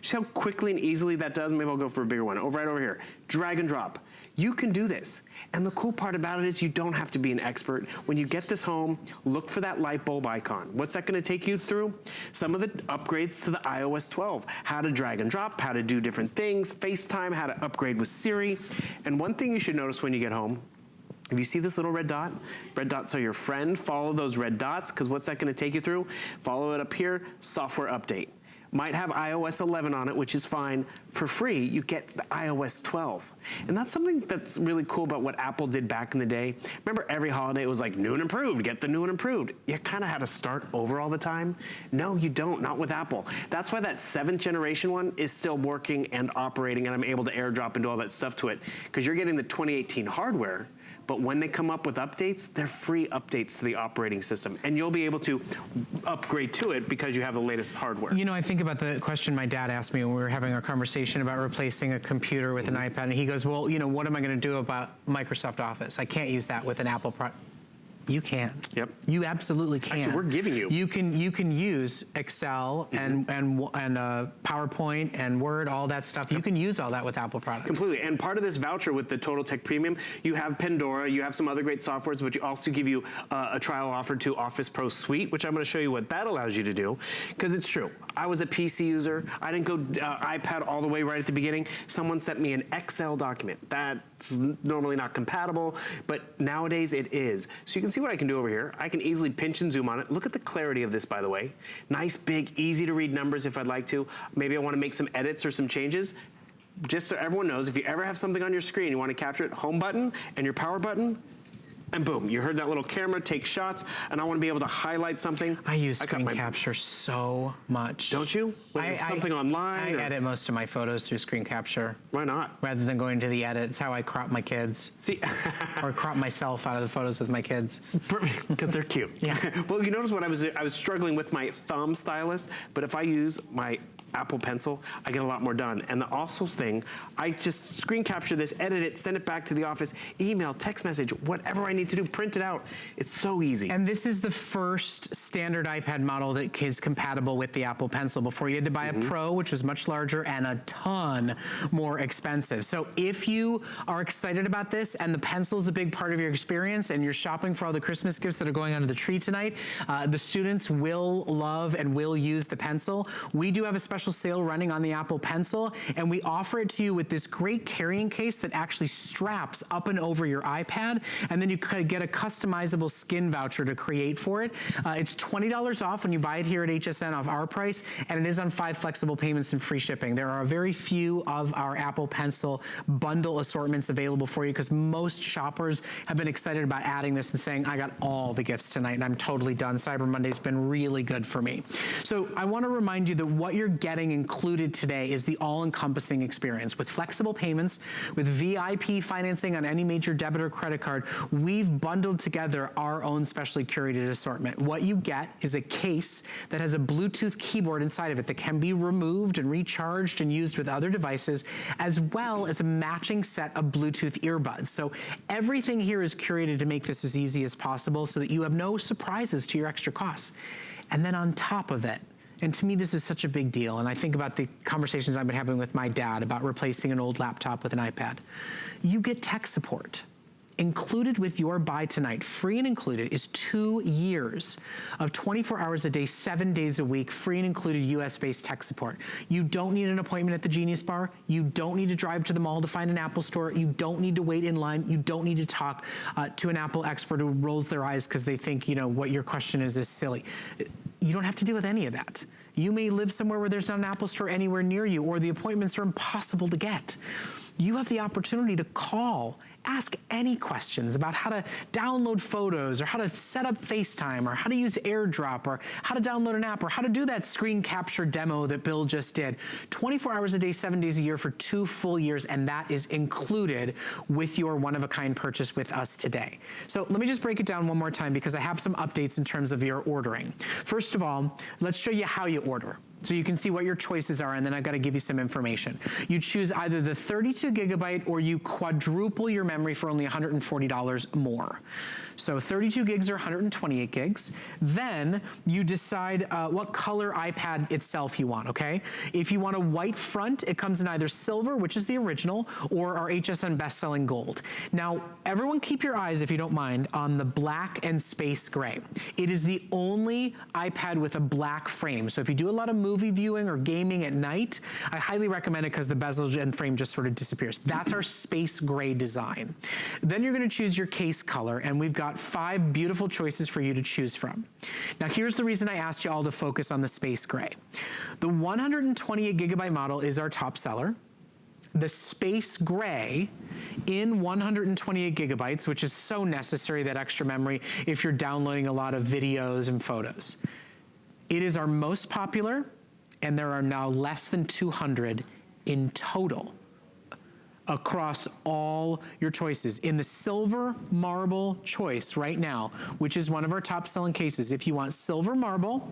See how quickly and easily that does? Maybe I'll go for a bigger one. Right over here. Drag and drop. You can do this. And the cool part about it is you don't have to be an expert. When you get this home, look for that light bulb icon. What's that going to take you through? Some of the upgrades to the iOS 12. How to drag and drop, how to do different things, FaceTime, how to upgrade with Siri. And one thing you should notice when you get home, if you see this little red dots are your friend. Follow those red dots, because what's that going to take you through? Follow it up here, software update. Might have iOS 11 on it, which is fine. For free, you get the iOS 12. And that's something that's really cool about what Apple did back in the day. Remember, every holiday it was like new and improved, get the new and improved. You kind of had to start over all the time. No, you don't, not with Apple. That's why that 7th generation one is still working and operating, and I'm able to airdrop and do all that stuff to it, because you're getting the 2018 hardware, but when they come up with updates, they're free updates to the operating system, and you'll be able to upgrade to it because you have the latest hardware. You know, I think about the question my dad asked me when we were having our conversation about replacing a computer with an iPad, and he goes, well, you know, what am I going to do about Microsoft Office? I can't use that with an Apple product. You can. Yep. You absolutely can. Actually, we're giving you. You can use Excel and PowerPoint and Word, all that stuff. You can use all that with Apple products. Completely. And part of this voucher with the Total Tech Premium, you have Pandora, you have some other great softwares, but you also give you a trial offer to Office Pro Suite, which I'm going to show you what that allows you to do. Because it's true. I was a PC user. I didn't go iPad all the way right at the beginning. Someone sent me an Excel document. That's normally not compatible, but nowadays it is. So you can see what I can do over here. I can easily pinch and zoom on it. Look at the clarity of this, by the way. Nice, big, easy to read numbers if I'd like to. Maybe I want to make some edits or some changes. Just so everyone knows, if you ever have something on your screen, you want to capture it, home button and your power button, and boom, you heard that little camera take shots, and I want to be able to highlight something. I use screen capture so much. Don't you? When there's something online? I edit most of my photos through screen capture. Why not? Rather than going to the edit. It's how I crop my kids. See, or crop myself out of the photos with my kids. Because they're cute. Yeah. Well, you notice when I was struggling with my thumb stylus, but if I use my Apple Pencil, I get a lot more done. And the also thing, I just screen capture this, edit it, send it back to the office, email, text message, whatever I need to do, print it out. It's so easy. And this is the first standard iPad model that is compatible with the Apple Pencil. Before you had to buy a Pro, which was much larger and a ton more expensive. So if you are excited about this and the Pencil is a big part of your experience and you're shopping for all the Christmas gifts that are going under the tree tonight, the students will love and will use the Pencil. We do have a special sale running on the Apple Pencil, and we offer it to you with this great carrying case that actually straps up and over your iPad, and then you could get a customizable skin voucher to create for it. It's $20 off when you buy it here at HSN off our price, and it is on 5 flexible payments and free shipping. There are very few of our Apple Pencil bundle assortments available for you because most shoppers have been excited about adding this and saying, I got all the gifts tonight and I'm totally done. Cyber Monday's been really good for me. So I want to remind you that what you're getting included today is the all-encompassing experience. With flexible payments, with VIP financing on any major debit or credit card, we've bundled together our own specially curated assortment. What you get is a case that has a Bluetooth keyboard inside of it that can be removed and recharged and used with other devices, as well as a matching set of Bluetooth earbuds. So everything here is curated to make this as easy as possible so that you have no surprises to your extra costs. And then on top of it, and to me, this is such a big deal, and I think about the conversations I've been having with my dad about replacing an old laptop with an iPad. You get tech support. Included with your buy tonight, free and included, is 2 years of 24 hours a day, 7 days a week, free and included US-based tech support. You don't need an appointment at the Genius Bar. You don't need to drive to the mall to find an Apple store. You don't need to wait in line. You don't need to talk to an Apple expert who rolls their eyes because they think, you know, what your question is silly. You don't have to deal with any of that. You may live somewhere where there's not an Apple store anywhere near you, or the appointments are impossible to get. You have the opportunity to call, ask any questions about how to download photos, or how to set up FaceTime, or how to use AirDrop, or how to download an app, or how to do that screen capture demo that Bill just did. 24 hours a day, 7 days a year for 2 full years, and that is included with your one-of-a-kind purchase with us today. So let me just break it down one more time because I have some updates in terms of your ordering. First of all, let's show you how you order, so you can see what your choices are, and then I've got to give you some information. You choose either the 32 gigabyte or you quadruple your memory for only $140 more. So 32 gigs or 128 gigs. Then you decide what color iPad itself you want, okay? If you want a white front, it comes in either silver, which is the original, or our HSN best-selling gold. Now, everyone keep your eyes, if you don't mind, on the black and space gray. It is the only iPad with a black frame. So if you do a lot of movie viewing or gaming at night, I highly recommend it because the bezel and frame just sort of disappears. That's our space gray design. Then you're gonna choose your case color, and we've got 5 beautiful choices for you to choose from. Now here's the reason I asked you all to focus on the space gray. The 128 gigabyte model is our top seller. The space gray in 128 gigabytes, which is so necessary, that extra memory, if you're downloading a lot of videos and photos. It is our most popular, and there are now less than 200 in total across all your choices. In the silver marble choice right now, which is one of our top selling cases, if you want silver marble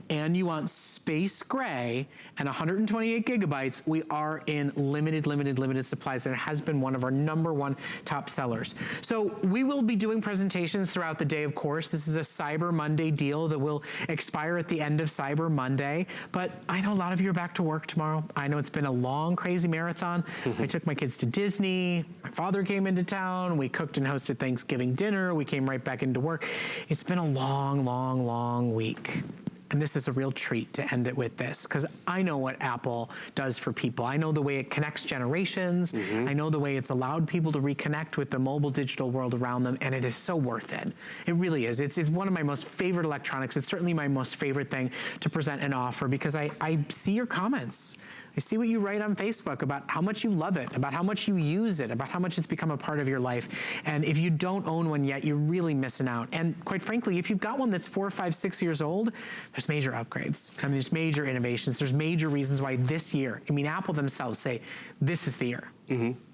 and you want space gray and 128 gigabytes, we are in limited supplies, and it has been one of our #1 top sellers. So we will be doing presentations throughout the day, of course. This is a Cyber Monday deal that will expire at the end of Cyber Monday, but I know a lot of you are back to work tomorrow. I know it's been a long, crazy marathon. I took my kids to Disney. My father came into town. We cooked and hosted Thanksgiving dinner. We came right back into work. It's been a long week. And this is a real treat to end it with this, because I know what Apple does for people. I know the way it connects generations. I know the way it's allowed people to reconnect with the mobile digital world around them, and it is so worth it. It really is. It's one of my most favorite electronics. It's certainly my most favorite thing to present and offer, because I see your comments. I see what you write on Facebook about how much you love it, about how much you use it, about how much it's become a part of your life. And if you don't own one yet, you're really missing out. And quite frankly, if you've got one that's 4, 5, 6 years old, there's major upgrades. I mean, there's major innovations. There's major reasons why this year, I mean, Apple themselves say, this is the year.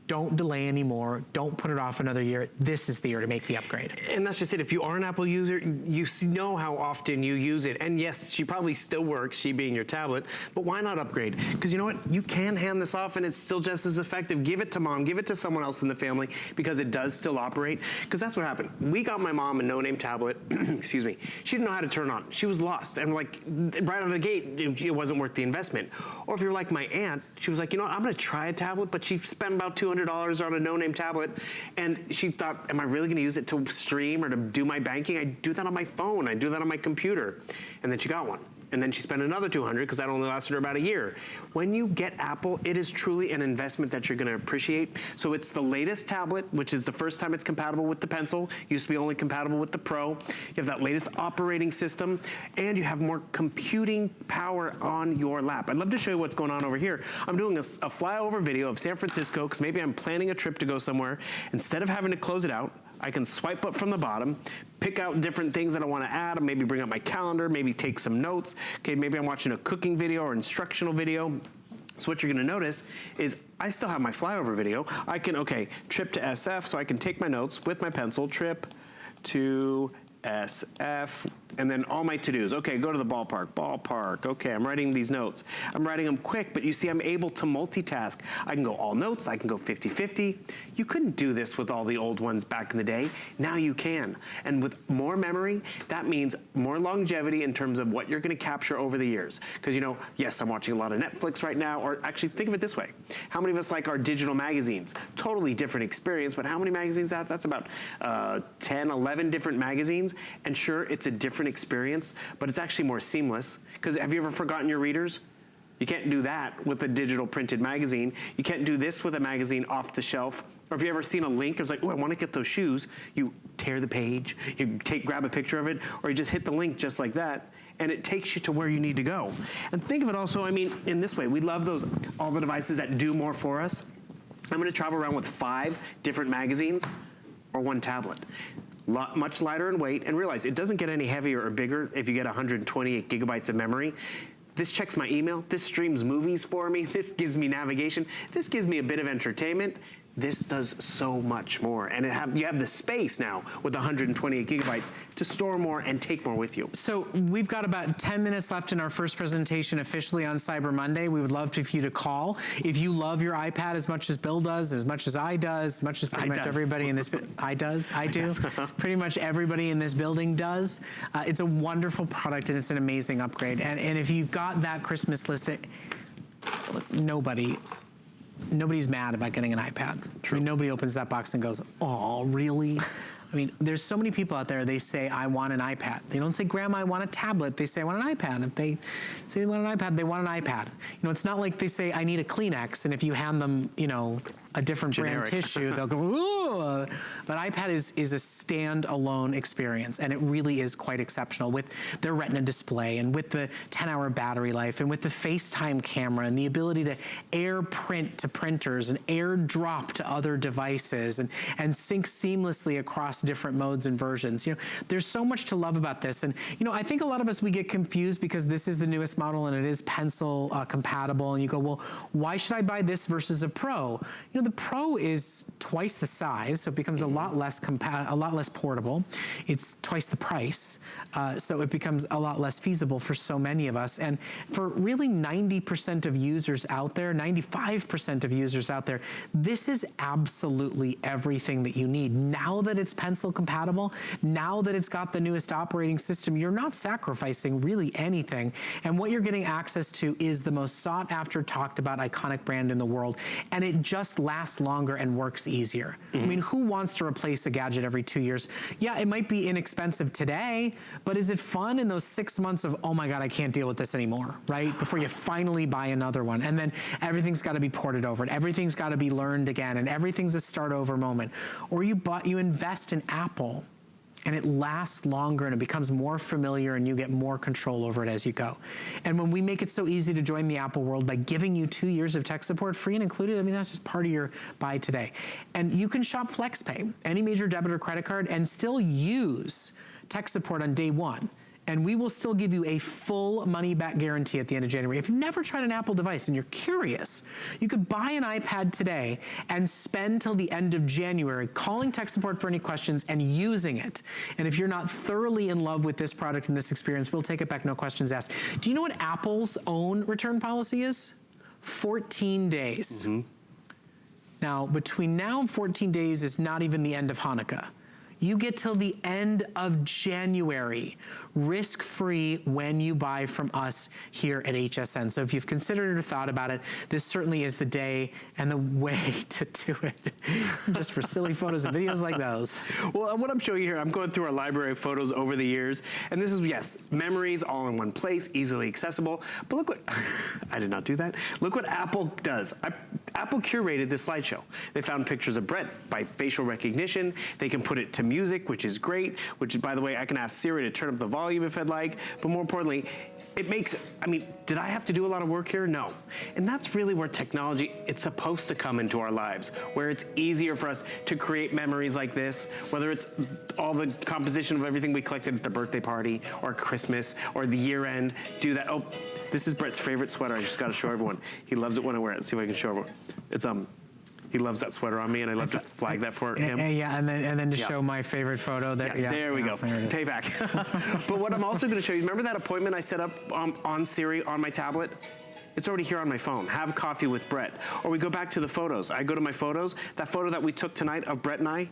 Don't delay anymore. Don't put it off another year. This is the year to make the upgrade. And that's just it. If you are an Apple user, you know how often you use it. And yes, she probably still works, she being your tablet, but why not upgrade? Because you know what? You can hand this off and it's still just as effective. Give it to mom, give it to someone else in the family, because it does still operate. Because that's what happened. We got my mom a no-name tablet, excuse me. She didn't know how to turn on. She was lost. And like, right out of the gate, it wasn't worth the investment. Or if you're like my aunt, she was like, you know what? I'm gonna try a tablet, but she spent about $200 on a no-name tablet, and she thought, am I really gonna use it to stream or to do my banking? I do that on my phone, I do that on my computer. And then she got one. And then she spent another $200 because that only lasted her about a year. When you get Apple, it is truly an investment that you're gonna appreciate. So it's the latest tablet, which is the first time it's compatible with the Pencil. Used to be only compatible with the Pro. You have that latest operating system, and you have more computing power on your lap. I'd love to show you what's going on over here. I'm doing a flyover video of San Francisco, because maybe I'm planning a trip to go somewhere. Instead of having to close it out, I can swipe up from the bottom, pick out different things that I want to add, maybe bring up my calendar, maybe take some notes. Okay, maybe I'm watching a cooking video or instructional video. So what you're going to notice is I still have my flyover video. I can, okay, trip to SF, so I can take my notes with my pencil, trip to SF, and then all my to-dos. Okay, go to the ballpark. Okay, I'm writing these notes. I'm writing them quick, but you see I'm able to multitask. I can go all notes, I can go 50-50. You couldn't do this with all the old ones back in the day. Now you can. And with more memory, that means more longevity in terms of what you're gonna capture over the years. Because you know, yes, I'm watching a lot of Netflix right now, or actually think of it this way. How many of us like our digital magazines? Totally different experience, but how many magazines that's about 10, 11 different magazines. And sure, it's a different experience, but it's actually more seamless. Because have you ever forgotten your readers? You can't do that with a digital printed magazine. You can't do this with a magazine off the shelf. Or have you ever seen a link? It's like, oh, I want to get those shoes. You tear the page, you grab a picture of it, or you just hit the link just like that, and it takes you to where you need to go. And think of it also, I mean, in this way, we love all the devices that do more for us. I'm going to travel around with 5 different magazines or 1 tablet. Much lighter in weight, and realize it doesn't get any heavier or bigger if you get 128 gigabytes of memory. This checks my email, this streams movies for me, this gives me navigation, this gives me a bit of entertainment. This does so much more, and you have the space now with 128 gigabytes to store more and take more with you. So we've got about 10 minutes left in our first presentation officially on Cyber Monday. We would love for you to call. If you love your iPad as much as Bill does, as much as I does, as much as pretty much everybody in this, I do. Pretty much everybody in this building does. It's a wonderful product, and it's an amazing upgrade. And if you've got that Christmas list, look, nobody's mad about getting an iPad. True. I mean, nobody opens that box and goes, oh, really? I mean, there's so many people out there, they say, I want an iPad. They don't say, Grandma, I want a tablet. They say, I want an iPad. If they say they want an iPad, they want an iPad. You know, it's not like they say, I need a Kleenex, and if you hand them, you know, a different brand tissue, they'll go, ooh. But iPad is a standalone experience, and it really is quite exceptional with their Retina display and with the 10-hour battery life and with the FaceTime camera and the ability to air print to printers and air drop to other devices and sync seamlessly across across different modes and versions. You know, there's so much to love about this. And, you know, I think a lot of us, we get confused because this is the newest model and it is pencil compatible. And you go, well, why should I buy this versus a Pro? You know, the Pro is twice the size, so it becomes a lot less portable. It's twice the price, so it becomes a lot less feasible for so many of us. And for really 90% of users out there, 95% of users out there, this is absolutely everything that you need. Now that it's pencil compatible, now that it's got the newest operating system, you're not sacrificing really anything. And what you're getting access to is the most sought after, talked about, iconic brand in the world. And it just lasts longer and works easier. I mean, who wants to replace a gadget every 2 years? Yeah, it might be inexpensive today, but is it fun in those 6 months of, oh my God, I can't deal with this anymore, right? Before you finally buy another one. And then everything's got to be ported over, and everything's got to be learned again, and everything's a start over moment. Or you invest in Apple, and it lasts longer and it becomes more familiar and you get more control over it as you go. And when we make it so easy to join the Apple world by giving you 2 years of tech support, free and included, I mean, that's just part of your buy today. And you can shop FlexPay, any major debit or credit card, and still use tech support on day one. And we will still give you a full money-back guarantee at the end of January. If you've never tried an Apple device and you're curious, you could buy an iPad today and spend till the end of January calling tech support for any questions and using it. And if you're not thoroughly in love with this product and this experience, we'll take it back, no questions asked. Do you know what Apple's own return policy is? 14 days. Now, between now and 14 days is not even the end of Hanukkah. You get till the end of January, risk-free when you buy from us here at HSN. So if you've considered or thought about it, this certainly is the day and the way to do it. Just for silly photos and videos like those. Well, what I'm showing you here, I'm going through our library of photos over the years, and this is, yes, memories all in one place, easily accessible. But look what, I did not do that. Look what Apple does. Apple curated this slideshow. They found pictures of Brett by facial recognition. They can put it to music, which is great, which, by the way, I can ask Siri to turn up the volume if I'd like, but more importantly, it makes, I mean, did I have to do a lot of work here? No. And that's really where technology, it's supposed to come into our lives, where it's easier for us to create memories like this, whether it's all the composition of everything we collected at the birthday party, or Christmas, or the year end, do that. Oh, this is Brett's favorite sweater. I just got to show everyone. He loves it when I wear it. Let's see if I can show everyone. It's, he loves that sweater on me, and I love to flag that for him. Yeah, and then to show my favorite photo. There, there we go. Payback. But what I'm also going to show you, remember that appointment I set up on Siri on my tablet? It's already here on my phone. Have coffee with Brett. Or we go back to the photos. I go to my photos. That photo that we took tonight of Brett and I,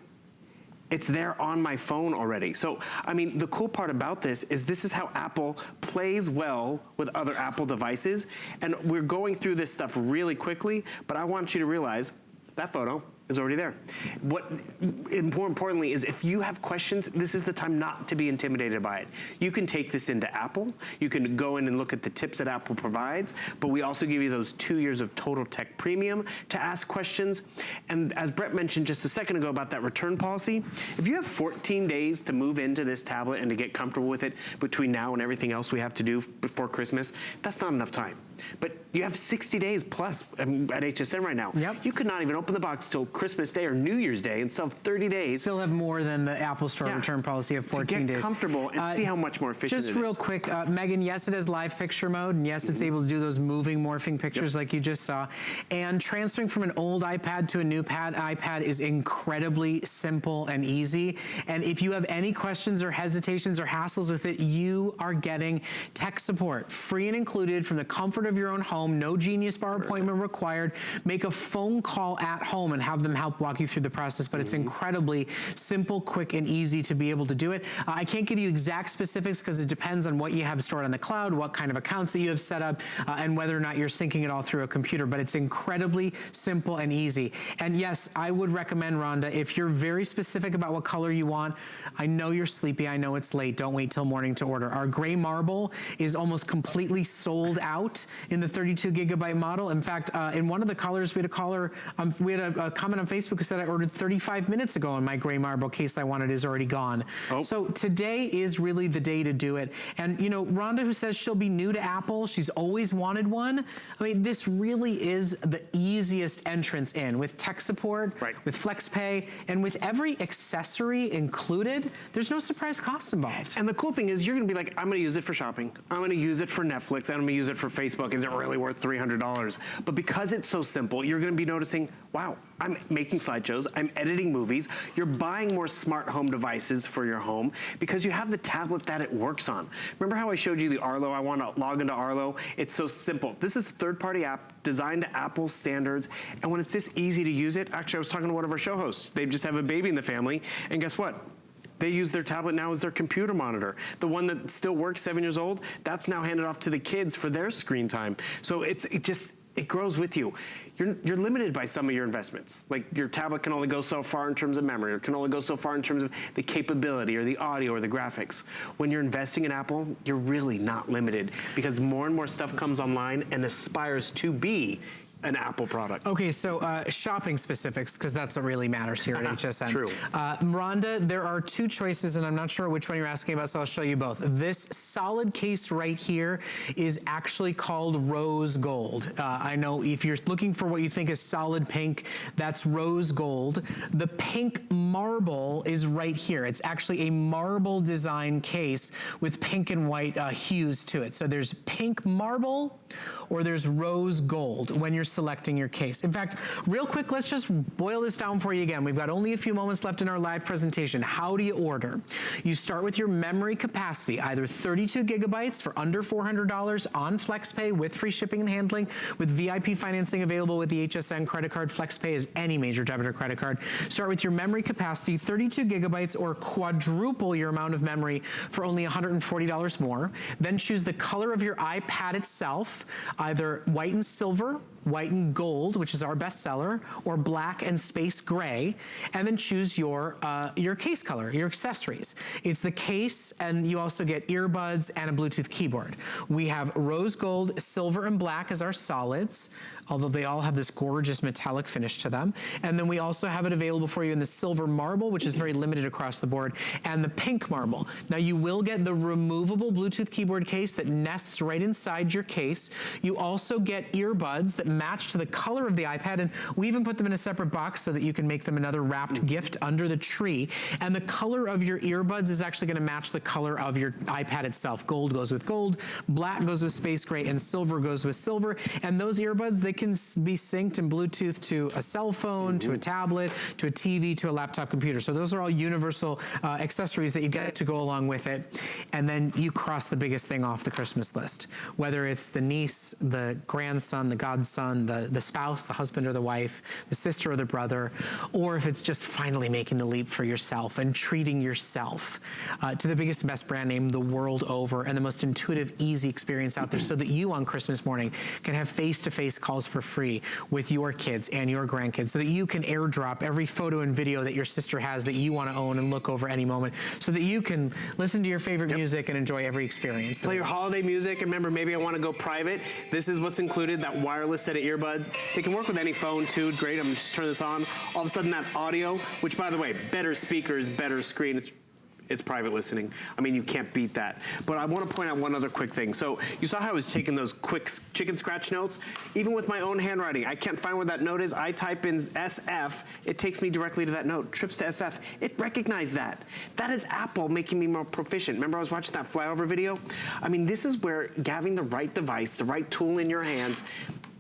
it's there on my phone already. So, I mean, the cool part about this is how Apple plays well with other Apple devices. And we're going through this stuff really quickly, but I want you to realize that photo is already there. What, more importantly, is if you have questions, this is the time not to be intimidated by it. You can take this into Apple. You can go in and look at the tips that Apple provides, but we also give you those 2 years of Total Tech Premium to ask questions. And as Brett mentioned just a second ago about that return policy, if you have 14 days to move into this tablet and to get comfortable with it between now and everything else we have to do before Christmas, that's not enough time. But you have 60 days plus at HSN right now. Yep. You could not even open the box till Christmas Day or New Year's Day and still have 30 days. Still have more than the Apple Store return policy of 14 days. To get comfortable and see how much more efficient it is. Just real quick, Megan, yes, it has live picture mode, and yes, it's able to do those moving, morphing pictures like you just saw. And transferring from an old iPad to a new iPad is incredibly simple and easy. And if you have any questions or hesitations or hassles with it, you are getting tech support, free and included from the comfort of your own home, no Genius Bar appointment required. Make a phone call at home and have them help walk you through the process, but it's incredibly simple, quick, and easy to be able to do it. I can't give you exact specifics because it depends on what you have stored on the cloud, what kind of accounts that you have set up, and whether or not you're syncing it all through a computer, but it's incredibly simple and easy. And yes, I would recommend, Rhonda, if you're very specific about what color you want, I know you're sleepy, I know it's late, don't wait till morning to order. Our gray marble is almost completely sold out, in the 32 gigabyte model. In fact, in one of the colors, we had a caller, we had a comment on Facebook who said I ordered 35 minutes ago and my gray marble case I wanted is already gone. Oh. So today is really the day to do it. And you know, Rhonda, who says she'll be new to Apple, she's always wanted one. I mean, this really is the easiest entrance in with tech support, with FlexPay, and with every accessory included. There's no surprise costs involved. And the cool thing is you're gonna be like, I'm gonna use it for shopping. I'm gonna use it for Netflix. I'm gonna use it for Facebook. Is it really worth $300? But because it's so simple, you're gonna be noticing, wow, I'm making slideshows, I'm editing movies. You're buying more smart home devices for your home because you have the tablet that it works on. Remember how I showed you the Arlo? I wanna log into Arlo. It's so simple. This is a third-party app designed to Apple's standards. And when it's this easy to use it, actually I was talking to one of our show hosts. They just have a baby in the family, and guess what? They use their tablet now as their computer monitor. The one that still works, 7 years old, that's now handed off to the kids for their screen time. So it grows with you. You're limited by some of your investments. Like your tablet can only go so far in terms of memory, or can only go so far in terms of the capability or the audio or the graphics. When you're investing in Apple, you're really not limited because more and more stuff comes online and aspires to be an Apple product. Okay, so shopping specifics, because that's what really matters here at HSN. True. Rhonda, there are two choices, and I'm not sure which one you're asking about, so I'll show you both. This solid case right here is actually called rose gold. I know if you're looking for what you think is solid pink, that's rose gold. The pink marble is right here. It's actually a marble design case with pink and white hues to it. So there's pink marble or there's rose gold when you're selecting your case. In fact, real quick, let's just boil this down for you again. We've got only a few moments left in our live presentation. How do you order? You start with your memory capacity, either 32 gigabytes for under $400 on FlexPay with free shipping and handling, with VIP financing available with the HSN credit card. FlexPay is any major debit or credit card. Start with your memory capacity, 32 gigabytes, or quadruple your amount of memory for only $140 more. Then choose the color of your iPad itself, either white and silver, white and gold, which is our best seller, or black and space gray, and then choose your case color, your accessories. It's the case, and you also get earbuds and a Bluetooth keyboard. We have rose gold, silver, and black as our solids, although they all have this gorgeous metallic finish to them. And then we also have it available for you in the silver marble, which is very limited across the board, and the pink marble. Now you will get the removable Bluetooth keyboard case that nests right inside your case. You also get earbuds that match to the color of the iPad, and we even put them in a separate box so that you can make them another wrapped gift under the tree. And the color of your earbuds is actually gonna match the color of your iPad itself. Gold goes with gold, black goes with space gray, and silver goes with silver. And those earbuds, they can be synced in Bluetooth to a cell phone, to a tablet, to a TV, to a laptop computer. So those are all universal accessories that you get to go along with it. And then you cross the biggest thing off the Christmas list, whether it's the niece, the grandson, the godson, the spouse, the husband or the wife, the sister or the brother, or if it's just finally making the leap for yourself and treating yourself to the biggest and best brand name the world over and the most intuitive, easy experience out there so that you on Christmas morning can have face-to-face calls for free with your kids and your grandkids, so that you can airdrop every photo and video that your sister has that you want to own and look over any moment, so that you can listen to your favorite music and enjoy every experience. Play your holiday music, and remember, maybe I want to go private. This is what's included, that wireless set of earbuds. They can work with any phone too. Great. I'm gonna just turn this on. All of a sudden that audio, which by the way, better speakers, better screen. It's private listening. I mean, you can't beat that. But I want to point out one other quick thing. So you saw how I was taking those quick chicken scratch notes? Even with my own handwriting, I can't find where that note is. I type in SF, it takes me directly to that note. Trips to SF, it recognized that. That is Apple making me more proficient. Remember I was watching that flyover video? I mean, this is where having the right device, the right tool in your hands,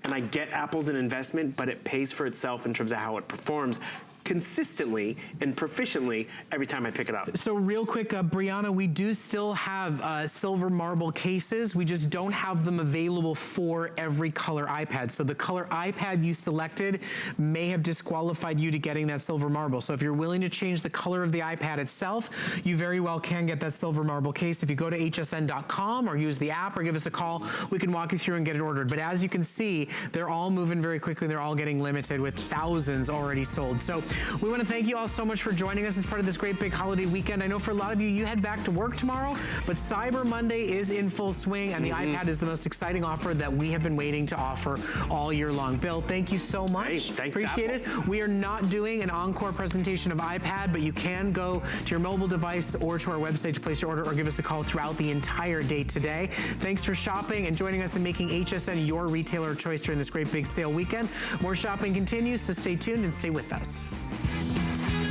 and I get Apple's an investment, but it pays for itself in terms of how it performs consistently and proficiently every time I pick it up. So real quick, Brianna, we do still have silver marble cases. We just don't have them available for every color iPad. So the color iPad you selected may have disqualified you to getting that silver marble. So if you're willing to change the color of the iPad itself, you very well can get that silver marble case. If you go to hsn.com or use the app or give us a call, we can walk you through and get it ordered. But as you can see, they're all moving very quickly. They're all getting limited with thousands already sold. So We want to thank you all so much for joining us as part of this great big holiday weekend. I know for a lot of you head back to work tomorrow, but Cyber Monday is in full swing, and the iPad is the most exciting offer that we have been waiting to offer all year long. Bill, thank you so much. Hey, thanks, appreciate Apple. it. We are not doing an encore presentation of iPad, but you can go to your mobile device or to our website to place your order or give us a call throughout the entire day today. Thanks for shopping and joining us and making HSN your retailer of choice during this great big sale weekend. More shopping continues, so stay tuned and stay with us.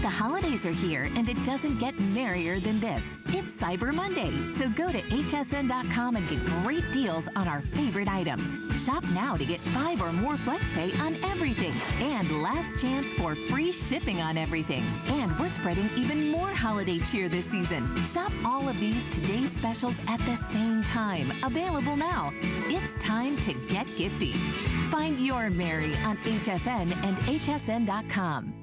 The holidays are here, and it doesn't get merrier than this. It's Cyber Monday, so go to hsn.com and get great deals on our favorite items. Shop now to get 5 or more FlexPay on everything, and last chance for free shipping on everything. And we're spreading even more holiday cheer this season. Shop all of these today's specials at the same time. Available now. It's time to get gifty. Find your Merry on HSN and hsn.com.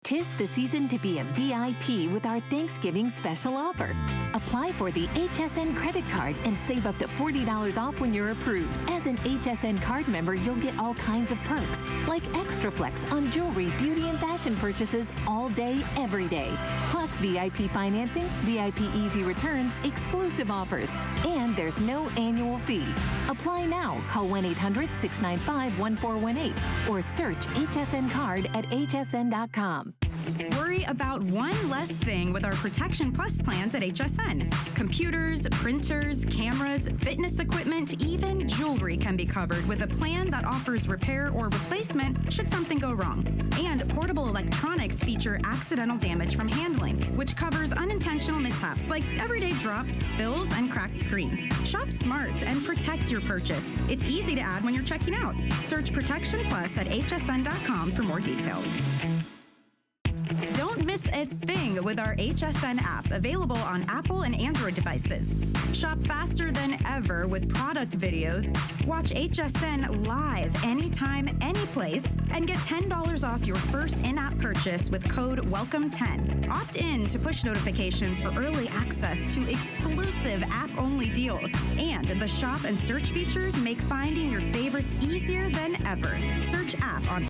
'Tis the season to be a VIP with our Thanksgiving special offer. Apply for the HSN credit card and save up to $40 off when you're approved. As an HSN card member, you'll get all kinds of perks, like extra flex on jewelry, beauty, and fashion purchases all day, every day. Plus VIP financing, VIP easy returns, exclusive offers, and there's no annual fee. Apply now. Call 1-800-695-1418 or search HSN card at hsn.com. Worry about one less thing with our Protection Plus plans at HSN. Computers, printers, cameras, fitness equipment, even jewelry can be covered with a plan that offers repair or replacement should something go wrong. And portable electronics feature accidental damage from handling, which covers unintentional mishaps like everyday drops, spills, and cracked screens. Shop smart and protect your purchase. It's easy to add when you're checking out. Search Protection Plus at hsn.com for more details. Don't miss a thing with our HSN app, available on Apple and Android devices. Shop faster than ever with product videos. Watch HSN live anytime, anyplace, and get $10 off your first in-app purchase with code WELCOME10. Opt in to push notifications for early access to exclusive app-only deals. And the shop and search features make finding your favorites easier than ever. Search app on